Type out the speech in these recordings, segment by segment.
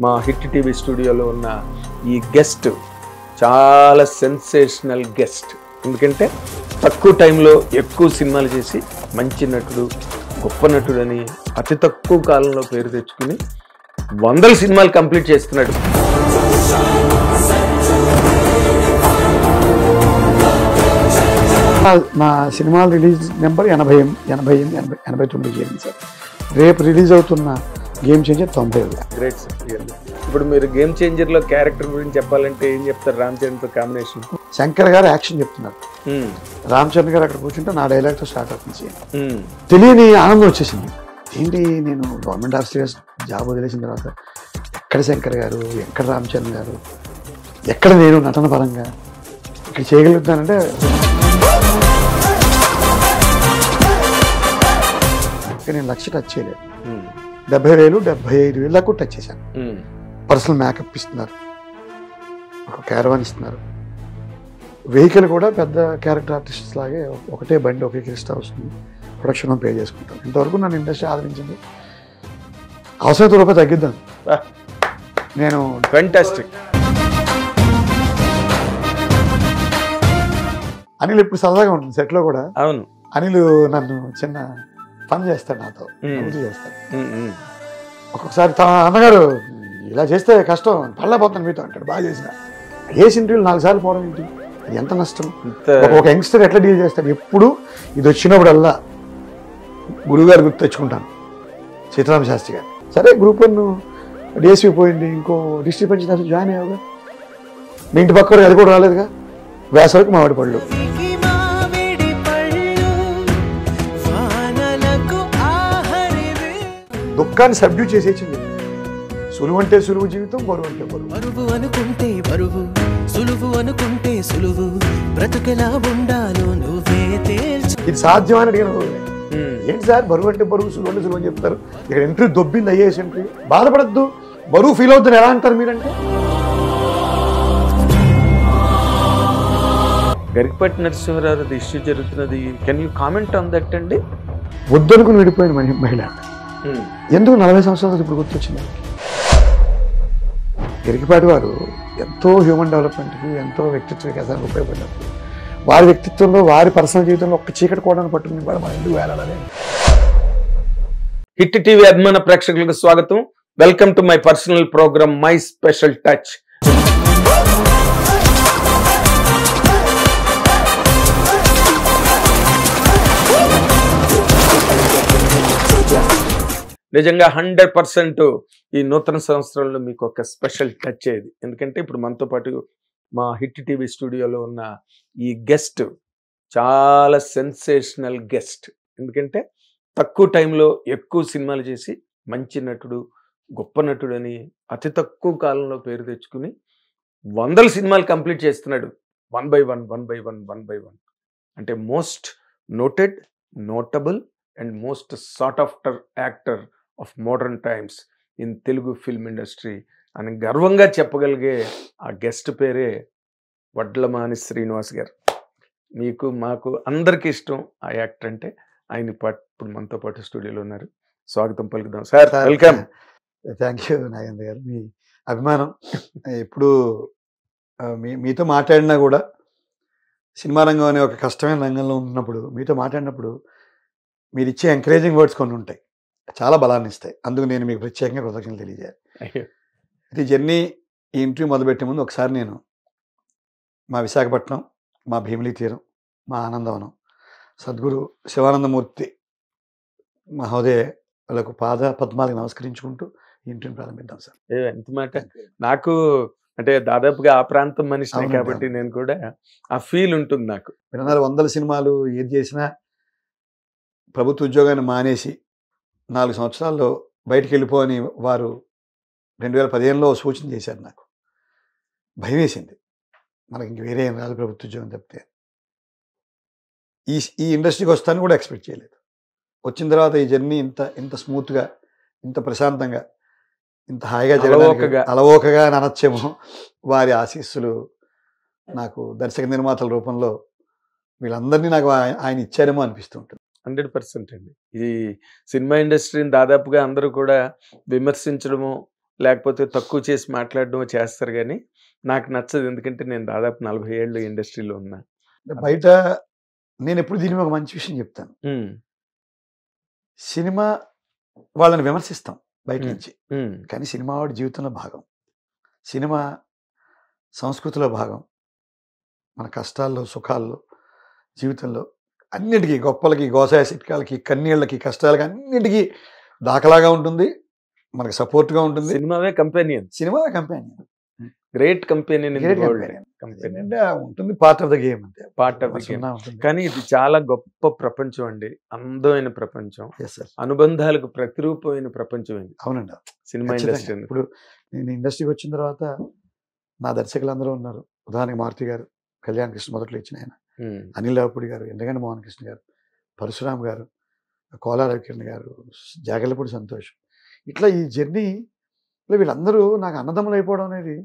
మా hit TV స్టూడియోలో ఉన్న ఈ గెస్ట్ చాలా సెన్సేషనల్ గెస్ట్. ఎందుకంటే తక్కువ టైంలో ఎక్కువ సినిమాలు చేసి మంచి నటుడు, గొప్ప నటుడని అతి తక్కువ కాలంలో పేరు తెచ్చుకుని 100 సినిమాలు కంప్లీట్ చేస్తున్నాడు. మా సినిమాల రిలీజ్ నెంబర్ 89 చేయండి సార్. రేపు రిలీజ్ అవుతున్న గేమ్ చేంజర్ 90. Great sir. ఇప్పుడు మీరు గేమ్ చేంజర్లో క్యారెక్టర్ గురించి చెప్పాలంటే ఏం చెప్తారు? రామ్ చరణ్తో కాంబినేషన్. శంకర్ గారు యాక్షన్ చెప్తున్నారు, రామ్ చరణ్ గారు అక్కడ కూర్చుంటే నా డైలాగ్తో స్టార్ట్ అవుతుంది. తెలియని ఆనందం వచ్చేసింది. ఏంటి నేను గవర్నమెంట్ ఆఫీసర్ జాబ్ వదిలేసిన తర్వాత ఎక్కడ శంకర్ గారు, ఎక్కడ రామ్ చరణ్ గారు, ఎక్కడ నేను నటన పరంగా ఇక్కడ చేయగలుగుతానంటే నేను లక్ష టచ్ చేయలేదు. 70,000 75,000 దాకా టచ్ చేశాను. పర్సనల్ మేకప్ ఇస్తున్నారు, ఒక క్యారవాన్ ఇస్తున్నారు, వెహికల్ కూడా పెద్ద క్యారెక్టర్ ఆర్టిస్ట్ లాగే ఒకటే బండి ఒకే క్రిస్టా వస్తుంది, ప్రొడక్షన్ పే చేసుకుంటాం. ఇంతవరకు నన్ను ఇండస్ట్రీ ఆదరించింది. అవసరం రూపాయి తగ్గిద్దాం నేను. ఫ్యాంటాస్టిక్. అనిల్ ఇప్పుడు సరదాగా ఉంటుంది సెట్లో కూడా. అవును, అనిల్ నన్ను చిన్న పని చేస్తాడు, నాతో చేస్తాడు. ఒక్కొక్కసారి అన్నగారు ఇలా చేస్తే కష్టం, పడలేకపోతాను మీతో అంటాడు. బాగా చేసిన ఏసి ఇంటర్వ్యూలు 4 సార్లు పోవడం ఏంటి, అది ఎంత నష్టం. ఒక యంగ్స్టర్ ఎట్లా డీల్ చేస్తాడు. ఎప్పుడు ఇది వచ్చినప్పుడల్లా గురువుగారు గుర్తు తెచ్చుకుంటాను, సీతారామ శాస్త్రి గారు. సరే గ్రూప్ 1 డిఎస్పీ పోయింది, ఇంకో డిస్ట్రిక్ట్ పంచాయతీ జాయిన్ అయ్యావుగా, మీ ఇంటి పక్క అది కూడా రాలేదుగా, వేసవికి మామిడి పళ్ళు. దుఃఖాన్ని సబ్డ్యూ చేసేసింది. సులువు అంటే సులువు జీవితం, బరువు అంటే బరువు. బరువు అనుకుంటే బరువు, సులువు అనుకుంటే సులువు, బ్రతుకెలా ఉండాలో నువ్వే తేల్చు. ఇది సాధ్యమని అడిగిన ఏంటి సార్ బరువు అంటే బరువు, సులువు అంటే సులువు అని చెప్తారు. ఇక్కడ ఎంట్రీ దొబ్బింది, ఐఏఎస్ ఎంట్రీ. బాధపడద్దు, బరువు ఫీల్ అవుతుంది ఎలా అంటారు మీరంటే. గరికపాటి నరసింహారావు ఇష్యూ జరుగుతున్నది. Can you comment on that అండి? వద్దనుకుని విడిపోయిన మహిళ ఎందుకు 40 సంవత్సరాలు ఇప్పుడు గుర్తొచ్చింది? గరికపాటి వారు ఎంతో హ్యూమన్ డెవలప్మెంట్కి, ఎంతో వ్యక్తిత్వ వికాసానికి ఉపయోగపడ్డారు. వారి వ్యక్తిత్వంలో, వారి పర్సనల్ జీవితంలో ఒక్క చీకటి కూడా పట్టుకుని కూడా మనం ఎందుకు వేలాడని. హిట్ టీవీ అభిమాన ప్రేక్షకులకు స్వాగతం. Welcome to my personal programme my special touch. నిజంగా 100% ఈ నూతన సంవత్సరంలో మీకు ఒక స్పెషల్ టచ్ అయ్యేది. ఎందుకంటే ఇప్పుడు మనతో పాటు మా హిట్ టీవీ స్టూడియోలో ఉన్న ఈ గెస్ట్ చాలా సెన్సేషనల్ గెస్ట్. ఎందుకంటే తక్కువ టైంలో ఎక్కువ సినిమాలు చేసి మంచి నటుడు, గొప్ప నటుడని అతి తక్కువ కాలంలో పేరు తెచ్చుకుని 100 సినిమాలు కంప్లీట్ చేస్తున్నాడు. 1 by 1 అంటే most noted, notable and most sought after actor of modern times in Telugu film industry అని గర్వంగా చెప్పగలిగే ఆ గెస్ట్ పేరే వడ్లమాని శ్రీనివాస్ గారు. మీకు, మాకు అందరికీ ఇష్టం ఆ యాక్టర్ అంటే. ఆయన ఇప్పుడు మనతో పాటు స్టూడియోలో ఉన్నారు. స్వాగతం పలుకుదాం sir. Welcome. Thank you Nagendra garu. మీ అభిమానం ఎప్పుడు మీతో మాట్లాడినా కూడా, సినిమా రంగం అనే ఒక కష్టమైన రంగంలో ఉన్నప్పుడు మీతో మాట్లాడినప్పుడు మీరు ఇచ్చే ఎంకరేజింగ్ వర్డ్స్ కొన్ని ఉంటాయి, చాలా బలాన్ని ఇస్తాయి. అందుకు నేను మీకు ప్రత్యేకంగా కృతజ్ఞతలు తెలియజేయాలి. ఈ జర్నీ, ఈ ఇంటర్వ్యూ మొదలుపెట్టే ముందు ఒకసారి నేను మా విశాఖపట్నం, మా భీమిలి తీరం, మా ఆనందవనం సద్గురు శివానందమూర్తి మహోదయులకు పాద పద్మాలకు నమస్కరించుకుంటూ ఈ ఇంటర్వ్యూ ప్రారంభిద్దాం సార్. ఎంత మాట. నాకు అంటే దాదాపుగా ఆ ప్రాంతం మనిషిని కాబట్టి నేను కూడా ఆ ఫీల్ ఉంటుంది నాకు. 100 సినిమాలు ఏది చేసినా ప్రభుత్వ ఉద్యోగాన్ని మానేసి 4 సంవత్సరాల్లో బయటికి వెళ్ళిపోని వారు 2015లో సూచన చేశారు. నాకు భయం వేసింది, మనకి ఇంక వేరే ఏం రాదు ప్రభుత్వ ఉద్యోగం తప్పితే. ఈ ఇండస్ట్రీకి వస్తాను కూడా ఎక్స్పెక్ట్ చేయలేదు. వచ్చిన తర్వాత ఈ జర్నీ ఇంత స్మూత్గా, ఇంత ప్రశాంతంగా, ఇంత హాయిగా జరగడానికి అలవోకగా అనొచ్చేమో. వారి ఆశీస్సులు నాకు దర్శక నిర్మాతల రూపంలో వీళ్ళందరినీ నాకు ఆయన ఇచ్చారేమో అనిపిస్తుంటుంది. 100% అండి. ఈ సినిమా ఇండస్ట్రీని దాదాపుగా అందరూ కూడా విమర్శించడము, లేకపోతే తక్కువ చేసి మాట్లాడడం చేస్తారు కానీ నాకు నచ్చదు. ఎందుకంటే నేను దాదాపు 40 ఏళ్ళు ఇండస్ట్రీలో ఉన్నా. బయట నేను ఎప్పుడు దీని మీద ఒక మంచి విషయం చెప్తాను. సినిమా వాళ్ళని విమర్శిస్తాం బయట నుంచి, కానీ సినిమా వాడి జీవితంలో భాగం, సినిమా సంస్కృతిలో భాగం, మన కష్టాల్లో సుఖాల్లో జీవితంలో అన్నిటికీ, గొప్పలకి గోసాయ సిట్కాలకి కన్నీళ్ళకి కష్టాలకి అన్నిటికీ దాఖలాగా ఉంటుంది, మనకు సపోర్ట్గా ఉంటుంది. సినిమావే companion, cinema companion, great companion అంటే ఉంటుంది, పార్ట్ ఆఫ్ ద గేమ్ అంతే, పార్ట్ ఆఫ్ ద గేమ్. కానీ ఇది చాలా గొప్ప ప్రపంచం అండి, అందమైన ప్రపంచం, అనుబంధాలకు ప్రతిరూపమైన ప్రపంచం ఇది. అవునండి, సినిమా ఇండస్ట్రీ. ఇప్పుడు నేను ఇండస్ట్రీకి వచ్చిన తర్వాత నా దర్శకులు అందరూ ఉన్నారు. ఉదాహరణకి మారుతి గారు, కళ్యాణ్ కృష్ణ మొదట్లో ఇచ్చిన ఆయన, అనిల్ రావుపూడి గారు, ఎండగంటి మోహన్ కృష్ణ గారు, పరశురామ్ గారు, కోలా రవికిరణ్ గారు, జాగర్లపూడి సంతోష్, ఇట్లా ఈ జర్నీలో వీళ్ళందరూ నాకు అన్నదమ్ములు అయిపోవడం అనేది,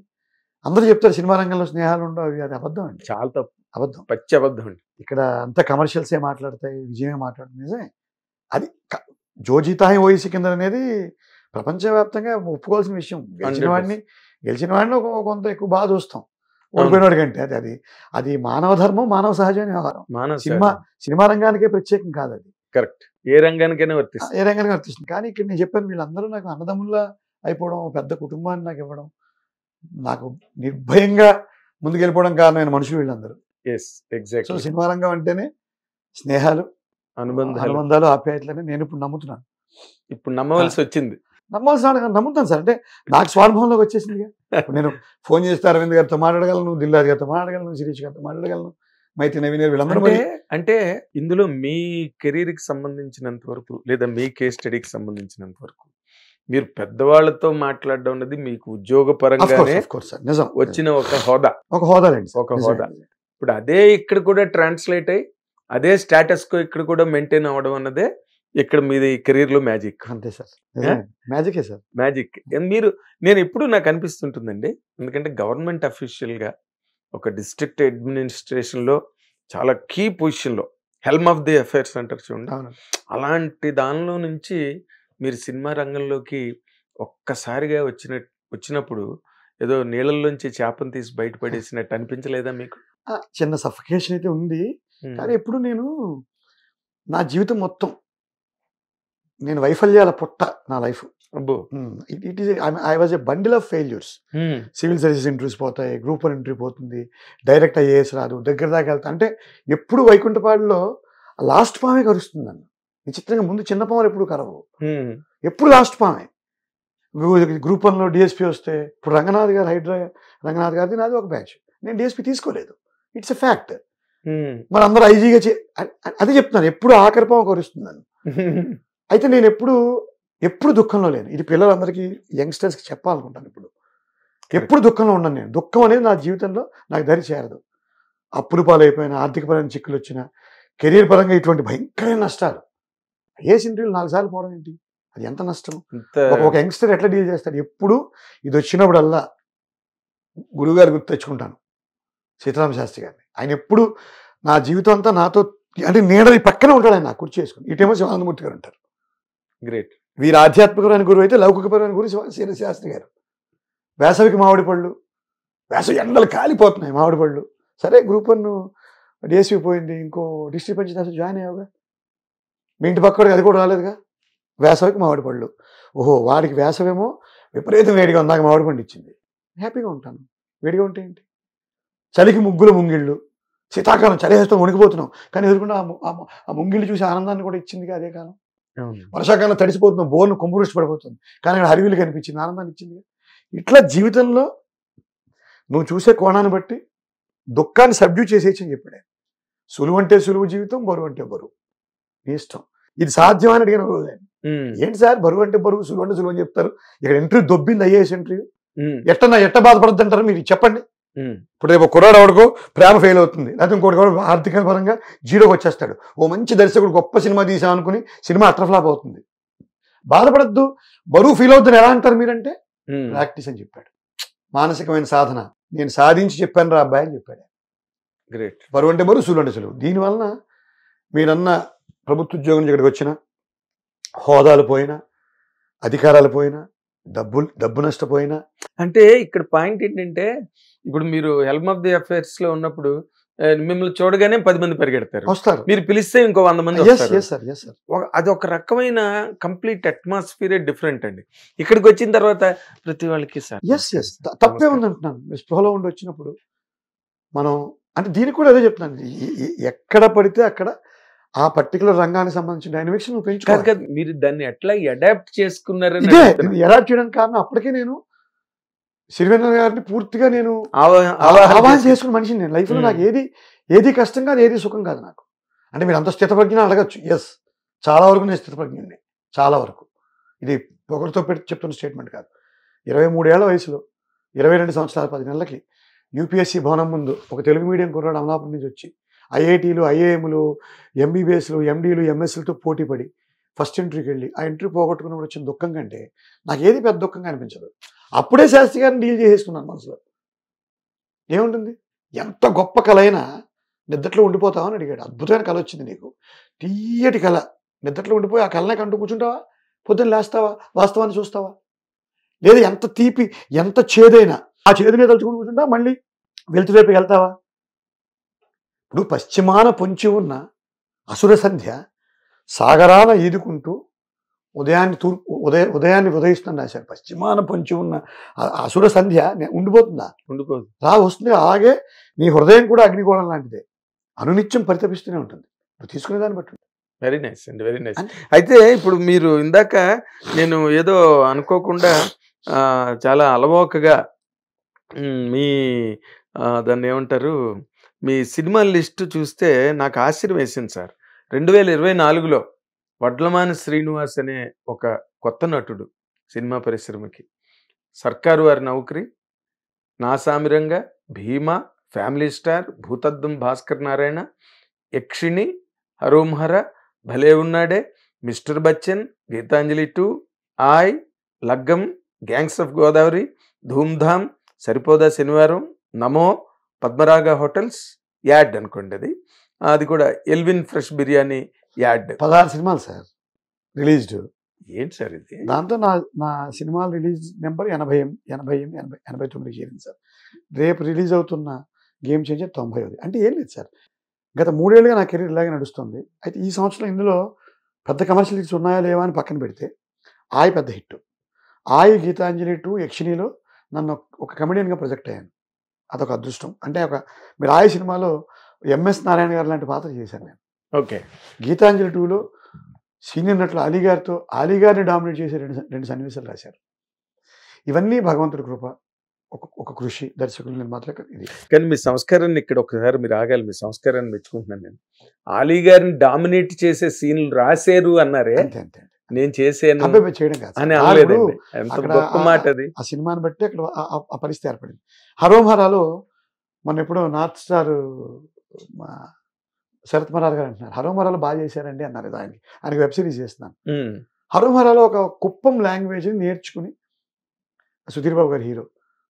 అందరూ చెప్తారు సినిమా రంగంలో స్నేహాలు ఉండవు, అవి అది అబద్ధం అండి, చాలా తప్పు, అబద్ధం, పచ్చి అబద్ధం అండి. ఇక్కడ అంతా కమర్షియల్సే మాట్లాడతాయి, విజయమే మాట్లాడుతుంది, నిజమే. అది జోజీతాయి ఓయిసి కింద అనేది ప్రపంచవ్యాప్తంగా ఒప్పుకోవాల్సిన విషయం. గెలిచిన వాడిని కొంత ఎక్కువ బాగా చూస్తాం, ఓడిపోయినవాడి కంటే. అది అది మానవ ధర్మం, మానవ సహజమైన వ్యవహారం. సినిమా రంగానికే ప్రత్యేకం కాదు అది. కరెక్ట్, ఏ రంగానికైనా వర్తిస్తుంది, ఏ రంగానికి వర్తిస్తుంది. కానీ ఇక్కడ నేను చెప్పాను, వీళ్ళందరూ నాకు అన్నదమ్ముల్లా అయిపోవడం, పెద్ద కుటుంబాన్ని నాకు ఇవ్వడం, నాకు నిర్భయంగా ముందుకెళ్ళిపోవడం కారణమైన మనుషులు వీళ్ళందరూ. సో సినిమా రంగం అంటేనే స్నేహాలు, అనుబంధాలు, ఆప్యాయతలని నేను ఇప్పుడు నమ్ముతున్నాను. ఇప్పుడు నమ్మవలసి వచ్చింది. నమ్ముతాను సార్, అంటే నాకు స్వానుభవంలోకి వచ్చేసింది. నేను ఫోన్ చేస్తే అరవింద్ గారితో మాట్లాడగలను, దిల్రాజ్ గారితో మాట్లాడగలను, శిరీష్ గారితో మాట్లాడగలను, మైత్రి నవీన్ గారు, వీళ్ళందరూ. అంటే ఇందులో మీ కెరీర్కి సంబంధించినంత వరకు, లేదా మీ కేస్ స్టడీకి సంబంధించినంత వరకు, మీరు పెద్దవాళ్ళతో మాట్లాడడం అనేది మీకు ఉద్యోగపరంగానే వచ్చిన ఒక హోదా, ఒక హోదా. ఇప్పుడు అదే ఇక్కడ కూడా ట్రాన్స్లేట్ అయ్యి అదే స్టేటస్ కో ఇక్కడ కూడా మెయింటైన్ అవ్వడం అన్నదే ఇక్కడ మీది కెరీర్ లో మ్యాజిక్. అంతే సార్, మ్యాజికే సార్, మ్యాజిక్. మీరు నేను ఎప్పుడు నాకు అనిపిస్తుంటుందండి, ఎందుకంటే గవర్నమెంట్ అఫీషియల్ గా ఒక డిస్ట్రిక్ట్ అడ్మినిస్ట్రేషన్ లో చాలా కీ పొజిషన్ లో హెల్మ్ ఆఫ్ ది అఫైర్స్ అంటారు చూడండి, అలాంటి దానిలో నుంచి మీరు సినిమా రంగంలోకి ఒక్కసారిగా వచ్చినప్పుడు ఏదో నీళ్ళల్లోంచి చేపను తీసి బయటపడేసినట్టు అనిపించలేదా మీకు? చిన్న సఫికేషన్ అయితే ఉంది, కానీ ఎప్పుడు నేను నా జీవితం మొత్తం నేను వైఫల్యాల పుట్ట నా life. It is I was a bundle of failures. Civil services interviews పోతాయి, గ్రూప్ 1 ఇంటర్వ్యూ పోతుంది, డైరెక్ట్ ఐఏఎస్ రాదు, దగ్గర దాకా వెళ్తా. అంటే ఎప్పుడు వైకుంఠపాడులో లాస్ట్ పామే కరుస్తుంది నన్ను. విచిత్రంగా ముందు చిన్న పాములు ఎప్పుడు కరవు, ఎప్పుడు లాస్ట్ పామే. గ్రూప్ 1లో డిఎస్పీ వస్తే, ఇప్పుడు రంగనాథ్ గారిది నాది ఒక బ్యాచ్, నేను డిఎస్పీ తీసుకోలేదు, ఇట్స్ ఎ ఫ్యాక్ట్. మరి అందరూ ఐజీగా అదే చెప్తున్నాను, ఎప్పుడు ఆఖరి పాము కరుస్తుంది నన్ను. అయితే నేను ఎప్పుడు దుఃఖంలో లేను. ఇది పిల్లలందరికీ, యంగ్స్టర్స్కి చెప్పాలనుకుంటాను. ఎప్పుడు దుఃఖంలో ఉన్నాను నేను. దుఃఖం అనేది నా జీవితంలో నాకు దరి చేరదు. అప్పులు పాలైపోయినా, ఆర్థికపరమైన చిక్కులు వచ్చినా, కెరీర్ పరంగా ఇటువంటి భయంకరమైన నష్టాలు, ఐఏఎస్ ఇంటర్వ్యూలు 4 సార్లు పోవడం ఏంటి, అది ఎంత నష్టం. ఒక యంగ్స్టర్ ఎట్లా డీల్ చేస్తాడు? ఎప్పుడు ఇది వచ్చినప్పుడల్లా గురువుగారు గుర్తు తెచ్చుకుంటాను, సీతారామ శాస్త్రి గారిని. ఆయన ఎప్పుడు నా జీవితం అంతా నాతో, అంటే నీడని పక్కనే ఉంటాడు ఆయన, నాకు కుర్చీ చేసుకుని. ఇటేమో శివానందమూర్తి గారు ఉంటారు. గ్రేట్. వీరు ఆధ్యాత్మికమైన గురువు అయితే, లౌకికపరమైన గురువు శ్రీనివాస శాస్త్రి గారు. వేసవికి మామిడి పళ్ళు, వేసవి ఎండలు కాలిపోతున్నాయి, మామిడి పళ్ళు. సరే గ్రూప్ 1 డిఎస్పీ పోయింది, ఇంకో డిస్ట్రిక్ట్ పంచాయతీ జాయిన్ అయ్యావుగా, మీ ఇంటి పక్కడికి అది కూడా రాలేదుగా. వేసవికి మామిడి పళ్ళు, ఓహో వాడికి వేసవేమో విపరీతం వేడిగా ఉంది, నాకు మామిడి పండు ఇచ్చింది, హ్యాపీగా ఉంటాను. వేడిగా ఉంటే ఏంటి? చలికి ముగ్గులు ముంగిళ్ళు, శీతాకాలం చలివేస్తాం, వణికిపోతున్నాం, కానీ ఎదుర్కొంటే ఆ ముంగిళ్ళు చూసి ఆనందాన్ని కూడా ఇచ్చింది అదే కాలం. వర్షాకాలం తడిసిపోతున్నాం, బోర్ను కొమ్మురుచి పడిపోతుంది, కానీ అక్కడ హరివిలు కనిపించింది, ఆనందాన్ని ఇచ్చింది. ఇట్లా జీవితంలో నువ్వు చూసే కోణాన్ని బట్టి దుఃఖాన్ని సబ్డ్యూ చేసేయచ్చు అని చెప్పాడు. సులువు అంటే సులువు జీవితం, బరువు అంటే బరువు, నీ ఇష్టం. ఇది సాధ్యమని అడిగిన రోజు ఏంటి సార్ బరువు అంటే బరువు, సులువు అంటే సులువు అని చెప్తారు. ఇక్కడ ఇంటర్వ్యూ దొబ్బింది, ఐఏఎస్ ఇంటర్వ్యూ. ఎట్ట బాధపడద్దు అంటారు మీరు, చెప్పండి. ఇప్పుడు రేపు కుర్రాడు ఎవడికో ప్రేమ ఫెయిల్ అవుతుంది, లేకపోతే ఇంకోటి కూడా ఆర్థిక పరంగా జీరోకి వచ్చేస్తాడు, ఓ మంచి దర్శకుడు గొప్ప సినిమా తీసా అనుకుని సినిమా అట్రఫ్లాప్ అవుతుంది. బాధపడద్దు, బరువు ఫీల్ అవుతుంది. ఎలా అంటారు మీరంటే, ప్రాక్టీస్ అని చెప్పాడు, మానసికమైన సాధన. నేను సాధించి చెప్పాను రా అబ్బాయి అని చెప్పాడు. గ్రేట్. బరువు అంటే బరువు, సులువు అంటే సులువు. దీనివలన మీరన్న ప్రభుత్వ ఉద్యోగం ఇక్కడికి వచ్చినా, హోదాలు పోయినా, అధికారాలు పోయినా, డబ్బు నష్టపోయినా. అంటే ఇక్కడ పాయింట్ ఏంటంటే ఇప్పుడు మీరు హెల్మ్ ఆఫ్ ది అఫైర్స్ లో ఉన్నప్పుడు మిమ్మల్ని చూడగానే 10 మంది పరిగెడతారు, వస్తారు. మీరు పిలిస్తే ఇంకో 100 మంది ఎస్ వస్తారు. Yes sir, yes sir. అది ఒక రకమైన కంప్లీట్ అట్మాస్ఫియరే డిఫరెంట్ అండి. ఇక్కడికి వచ్చిన తర్వాత ప్రతి వాళ్ళకి సార్ ఎస్ ఎస్ తప్పే ఉంది అంటున్నాను. మీరు స్పృహలో ఉండి వచ్చినప్పుడు మనం అంటే దీనికి కూడా అదే చెప్తున్నాను. ఎక్కడ పడితే అక్కడ ఆ పర్టికులర్ రంగానికి సంబంధించిన డైనమిక్స్ నువ్వు కాదు పెంచుకోవాలి. కాదు, మీరు దాన్ని ఎట్లా అడాప్ట్ చేసుకున్నారని ఇదే అడుగుతున్నా. నేను ఎడాప్ట్ చేయడానికి కారణం అప్పటికే నేను సిరివెన్నెల గారిని పూర్తిగా నేను ఆవాహన ఆవాహన చేసి- చేసుకున్న మనిషిని. నేను లైఫ్లో మ్మ్. నాకు ఏది కష్టం కాదు, ఏది సుఖం కాదు నాకు. అంటే మీరు అంత స్థితప్రజ్ఞ అడగచ్చు. ఎస్, చాలా వరకు నేను స్థితప్రజ్ఞుడిని, చాలా వరకు. ఇది ఒకరితో పెట్టి చెప్తున్న స్టేట్మెంట్ కాదు. 23 ఏళ్ల వయసులో 22 సంవత్సరాల 10 నెలలకి యూపీఎస్సీ భవనం ముందు ఒక తెలుగు మీడియం కుర్రాడు అమలాపురం నుంచి వచ్చి ఐఐటీలు, ఐఏఎంలు, ఎంబీబీఎస్లు, ఎండీలు, ఎంఎస్లతో పోటీ పడి ఫస్ట్ ఇంటర్వ్యూకి వెళ్ళి ఆ ఇంటర్వ్యూ పోగొట్టుకున్నప్పుడు వచ్చిన దుఃఖం కంటే నాకు ఏది పెద్ద దుఃఖంగా అనిపించదు. అప్పుడే శాస్త్రి గారిని డీల్ చేసేసుకున్నాను మనసులో. ఏముంటుంది, ఎంత గొప్ప కళ అయినా నిద్రలో ఉండిపోతావా అని అడిగాడు. అద్భుతమైన కళ వచ్చింది నీకు, తీయటి కళ, నిద్రలో ఉండిపోయి ఆ కళనే కంటూ కూర్చుంటావా, పొద్దున్న లేస్తావా, వాస్తవాన్ని చూస్తావా? లేదా ఎంత తీపి ఎంత చేదైనా ఆ చేదునే తలుచుకుని కూర్చుంటా, మళ్ళీ వెళ్తురేపు వెళ్తావా? ఇప్పుడు పశ్చిమాన పొంచి ఉన్న అసుర సంధ్య సాగరాన ఈదుకుంటూ ఉదయాన్ని ఉదయిస్తుంది రాశారు. పశ్చిమాన పొంచి ఉన్న అసుర సంధ్య ఉండిపోతుందా? ఉండిపోదు. వస్తుంది. అలాగే నీ హృదయం కూడా అగ్నిగోళం లాంటిదే, అనునిత్యం పరితపిస్తూనే ఉంటుంది. నువ్వు తీసుకునే దాన్ని బట్టి. వెరీ నైస్ అండి, వెరీ నైస్. అయితే ఇప్పుడు మీరు ఇందాక నేను ఏదో అనుకోకుండా చాలా అలవోకగా మీ దాన్ని ఏమంటారు, మీ సినిమా లిస్ట్ చూస్తే నాకు ఆశ్చర్యం వేసింది సార్. 2024లో వడ్లమాని శ్రీనివాస్ అనే ఒక కొత్త నటుడు సినిమా పరిశ్రమకి, సర్కారు వారి నౌకరి, నా సామిరంగా, భీమా, ఫ్యామిలీ స్టార్, భూతద్దం భాస్కర్ నారాయణ, యక్షిణి, హరోంహర, భలే ఉన్నాడే, మిస్టర్ బచ్చన్, గీతాంజలి 2, ఆయ్, లగ్గం, గ్యాంగ్స్ ఆఫ్ గోదావరి, ధూమ్ధామ్, సరిపోదా శనివారం, నమో, పద్మరాగ హోటల్స్, యాడ్ అనుకోండి, అది కూడా ఎల్విన్ ఫ్రెష్ బిర్యానీ యాడ్. 16 సినిమాలు సార్ రిలీజ్డ్. ఏంటి సార్ ఇది? దాంతో నా సినిమాల రిలీజ్ నెంబర్ 89 చేరింది సార్. రేపు రిలీజ్ అవుతున్న గేమ్ చేంజర్ 90. అంటే ఏం లేదు సార్, గత 3 ఏళ్ళుగా నా కెరీర్ ఇలాగే నడుస్తుంది. అయితే ఈ సంవత్సరం ఇందులో పెద్ద కమర్షియల్ హిట్స్ ఉన్నాయా లేవా అని పక్కన పెడితే ఆయ్ పెద్ద హిట్. ఆయ్, గీతాంజలి 2, యక్షిణిలో నన్ను ఒక కమెడియన్గా ప్రొజెక్ట్ అయ్యాను. అదొక అదృష్టం. అంటే మీరు ఆయ్ సినిమాలో ఎంఎస్ నారాయణ గారు లాంటి పాత్ర చేశాను నేను. ఓకే. గీతాంజలి 2లో సీనియర్ నటులు అలీ గారిని డామినేట్ చేసే రెండు సన్నివేశాలు రాశారు. ఇవన్నీ భగవంతుడి కృప, ఒక కృషి, దర్శకులు, నిర్మాతలకు. ఇది కానీ మీ సంస్కారాన్ని ఇక్కడ ఒకసారి మీరు ఆగాలి, మీ సంస్కారాన్ని మెచ్చుకుంటున్నాను నేను. అలీ గారిని డామినేట్ చేసే సీన్లు రాశారు అన్నారే, అంతే అంతే నేను చేసాను అబ్బాయి చేయడం కాదు అని సార్. అనలేదండి. ఎంత అక్కడ గొప్ప మాట అది. ఆ సినిమాని బట్టి అక్కడ ఆ పరిస్థితి ఏర్పడింది. హరోంహరాలో మొన్న ఎప్పుడో నార్త్ స్టార్ శరత్ మరార్ గారు అంటున్నారు, హరోంహరాలో బాగా చేశారండి అన్నారు. ఆయనకి వెబ్ సిరీస్ చేస్తున్నాను. హరోంహరాలో ఒక కుప్పం లాంగ్వేజ్ని నేర్చుకుని, సుధీర్ బాబు గారు హీరో,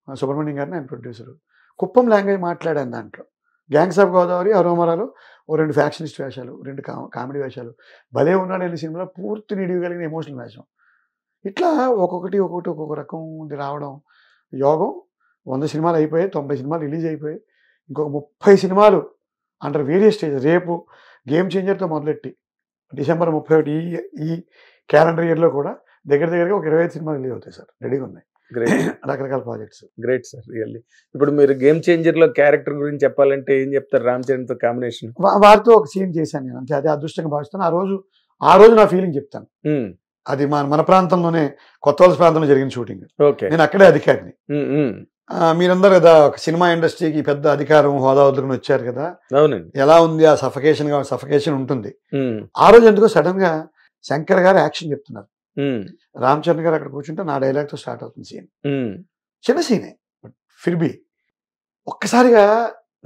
సుబ్రహ్మణ్యం గారిని ఆయన ప్రొడ్యూసరు, కుప్పం లాంగ్వేజ్ మాట్లాడాను దాంట్లో. గ్యాంగ్స్ ఆఫ్ గోదావరి, హరోంహరాలో 2 ఫ్యాక్షనిస్ట్ వేషాలు, 2 కామెడీ వేషాలు, భలే ఉన్నాడు అనే సినిమాలో పూర్తి నిడివిగలిగిన ఎమోషనల్ వేషం. ఇట్లా ఒక్కొక్కటి ఒక్కొక్క రకం రావడం యోగం. 100 సినిమాలు అయిపోయాయి, 90 సినిమాలు రిలీజ్ అయిపోయాయి, ఇంకొక 30 సినిమాలు అండర్ వేరియస్ స్టేజ్. రేపు గేమ్ చేంజర్తో మొదలెట్టి డిసెంబర్ 31 ఈ క్యాలెండర్ ఇయర్లో కూడా దగ్గరగా ఒక 25 సినిమాలు రిలీజ్ అవుతాయి సార్, రెడీగా ఉన్నాయి. రకరకాల ప్రాజెక్ట్స్. Great sir, really. ఇప్పుడు మీరు గేమ్ చేంజర్ లో క్యారెక్టర్ గురించి చెప్పాలంటే ఏం చెప్తారు? రామ్ చరణ్ తో కాంబినేషన్. వారితో ఒక సీన్ చేశాను నేను, అంతే. అదే అదృష్టంగా భావిస్తాను. ఆ రోజు నా ఫీలింగ్ చెప్తాను. అది మన ప్రాంతంలోనే, కొత్త వలస ప్రాంతంలో జరిగిన షూటింగ్. నేను అక్కడే అధికారిని. మీరందరూ కదా ఒక సినిమా ఇండస్ట్రీకి పెద్ద అధికారం, హోదా వదులుకుని వచ్చారు కదా, అవునండి. ఎలా ఉంది ఆ సఫకేషన్ ఉంటుంది. ఆ రోజు ఎందుకో సడన్ గా శంకర్ గారు యాక్షన్ చెప్తున్నారు, రామ్ చరణ్ గారు అక్కడ కూర్చుంటే నా డైలాగ్ తో స్టార్ట్ అవుతుంది సీన్. చిన్న సీనే, ఫిర్బీ ఒక్కసారిగా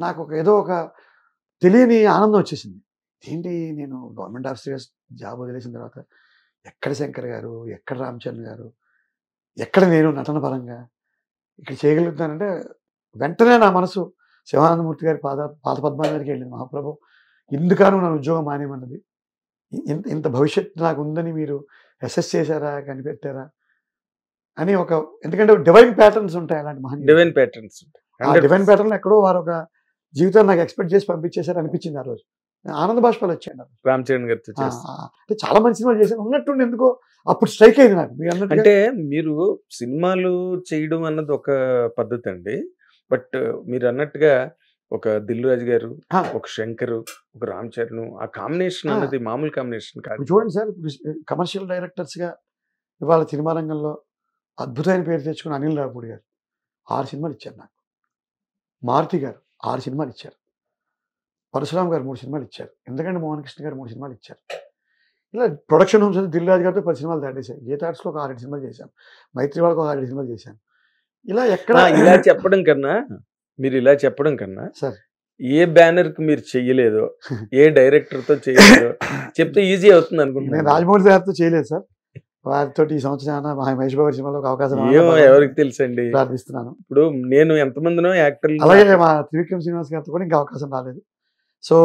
నాకు ఏదో ఒక తెలియని ఆనందం వచ్చేసింది. ఏంటి, నేను గవర్నమెంట్ ఆఫీసర్ జాబ్ వదిలేసిన తర్వాత ఎక్కడ శంకర్ గారు, ఎక్కడ రామ్ చరణ్ గారు, ఎక్కడ నేను నటన పరంగా ఇక్కడ చేయగలుగుతానంటే వెంటనే నా మనసు శివానందమూర్తి గారి పాదపద్మాల గారికి వెళ్ళింది. మహాప్రభు, ఇందుకను నా ఉద్యోగం మానేమన్నది, ఇంత భవిష్యత్తు నాకు ఉందని మీరు అసెస్ చేశారా, కనిపెట్టారా అని ఒక, ఎందుకంటే డివైన్ ప్యాటర్న్స్ ఉంటాయి అలాంటి మహనీయులు. డివైన్ ప్యాటర్న్స్ ఆ డివైన్ ప్యాటర్న్ ఎక్కడో వారు ఒక జీవితాన్ని నాకు ఎక్స్పెక్ట్ చేసి పంపించేశారు అనిపించింది ఆ రోజు. ఆనంద బాష్పాలు వచ్చాయండి. రామ్ చరణ్ గారితో అంటే చాలా మంచి సినిమాలు చేశాను ఉన్నట్టుండి ఎందుకో అప్పుడు స్ట్రైక్ అయింది నాకు. మీరు అన్నట్టు అంటే మీరు సినిమాలు చేయడం అన్నది ఒక పద్ధతి అండి. బట్ మీరు అన్నట్టుగా ఒక దిల్ రాజు గారు, ఒక శంకర్, ఒక రామ్ చరణ్, ఆ కాంబినేషన్ అన్నది మామూలు కాంబినేషన్ కాదు. చూడండి సార్, కమర్షియల్ డైరెక్టర్స్ గా ఇవాళ సినిమా రంగంలో అద్భుతమైన పేరు తెచ్చుకున్న అనిల్ రావుపూడి గారు 6 సినిమాలు ఇచ్చారు నాకు. మారుతి గారు 6 సినిమాలు ఇచ్చారు. పరశురామ్ గారు 3 సినిమాలు ఇచ్చారు. ఎందుకంటే మోహన్ కృష్ణ గారు 3 సినిమాలు ఇచ్చారు. ఇలా ప్రొడక్షన్ హోమ్స్ అయితే దిల్ రాజు గారితో 10 సినిమాలు దాటేశారు. గీత ఆర్ట్స్లో ఒక 6 సినిమాలు చేశాను. మైత్రి వాళ్ళకి ఒక 6 సినిమాలు చేశాను. ఇలా ఎక్కడ ఇలా చెప్పడం కన్నా, మీరు ఇలా చెప్పడం కన్నా సార్ ఏ బ్యానర్ కి మీరు చెయ్యలేదో, ఏ డైరెక్టర్ తో చేయలేదో చెప్తే ఈజీ అవుతుంది నేను అనుకుంటున్నాను. రాజమౌళి గారితో చేయలేదు సార్. వారితో ఈ సంవత్సరం మహేష్ బాబు సినిమాలో ఒక అవకాశం ఏమో ఎవరికి తెలుసండి. ప్రార్థిస్తున్నాను. ఇప్పుడు నేను ఎంతమందినో యాక్టర్లు, అలాగే మా త్రివిక్రమ్ శ్రీనివాస్ గారితో కూడా ఇంకా అవకాశం రాలేదు. సో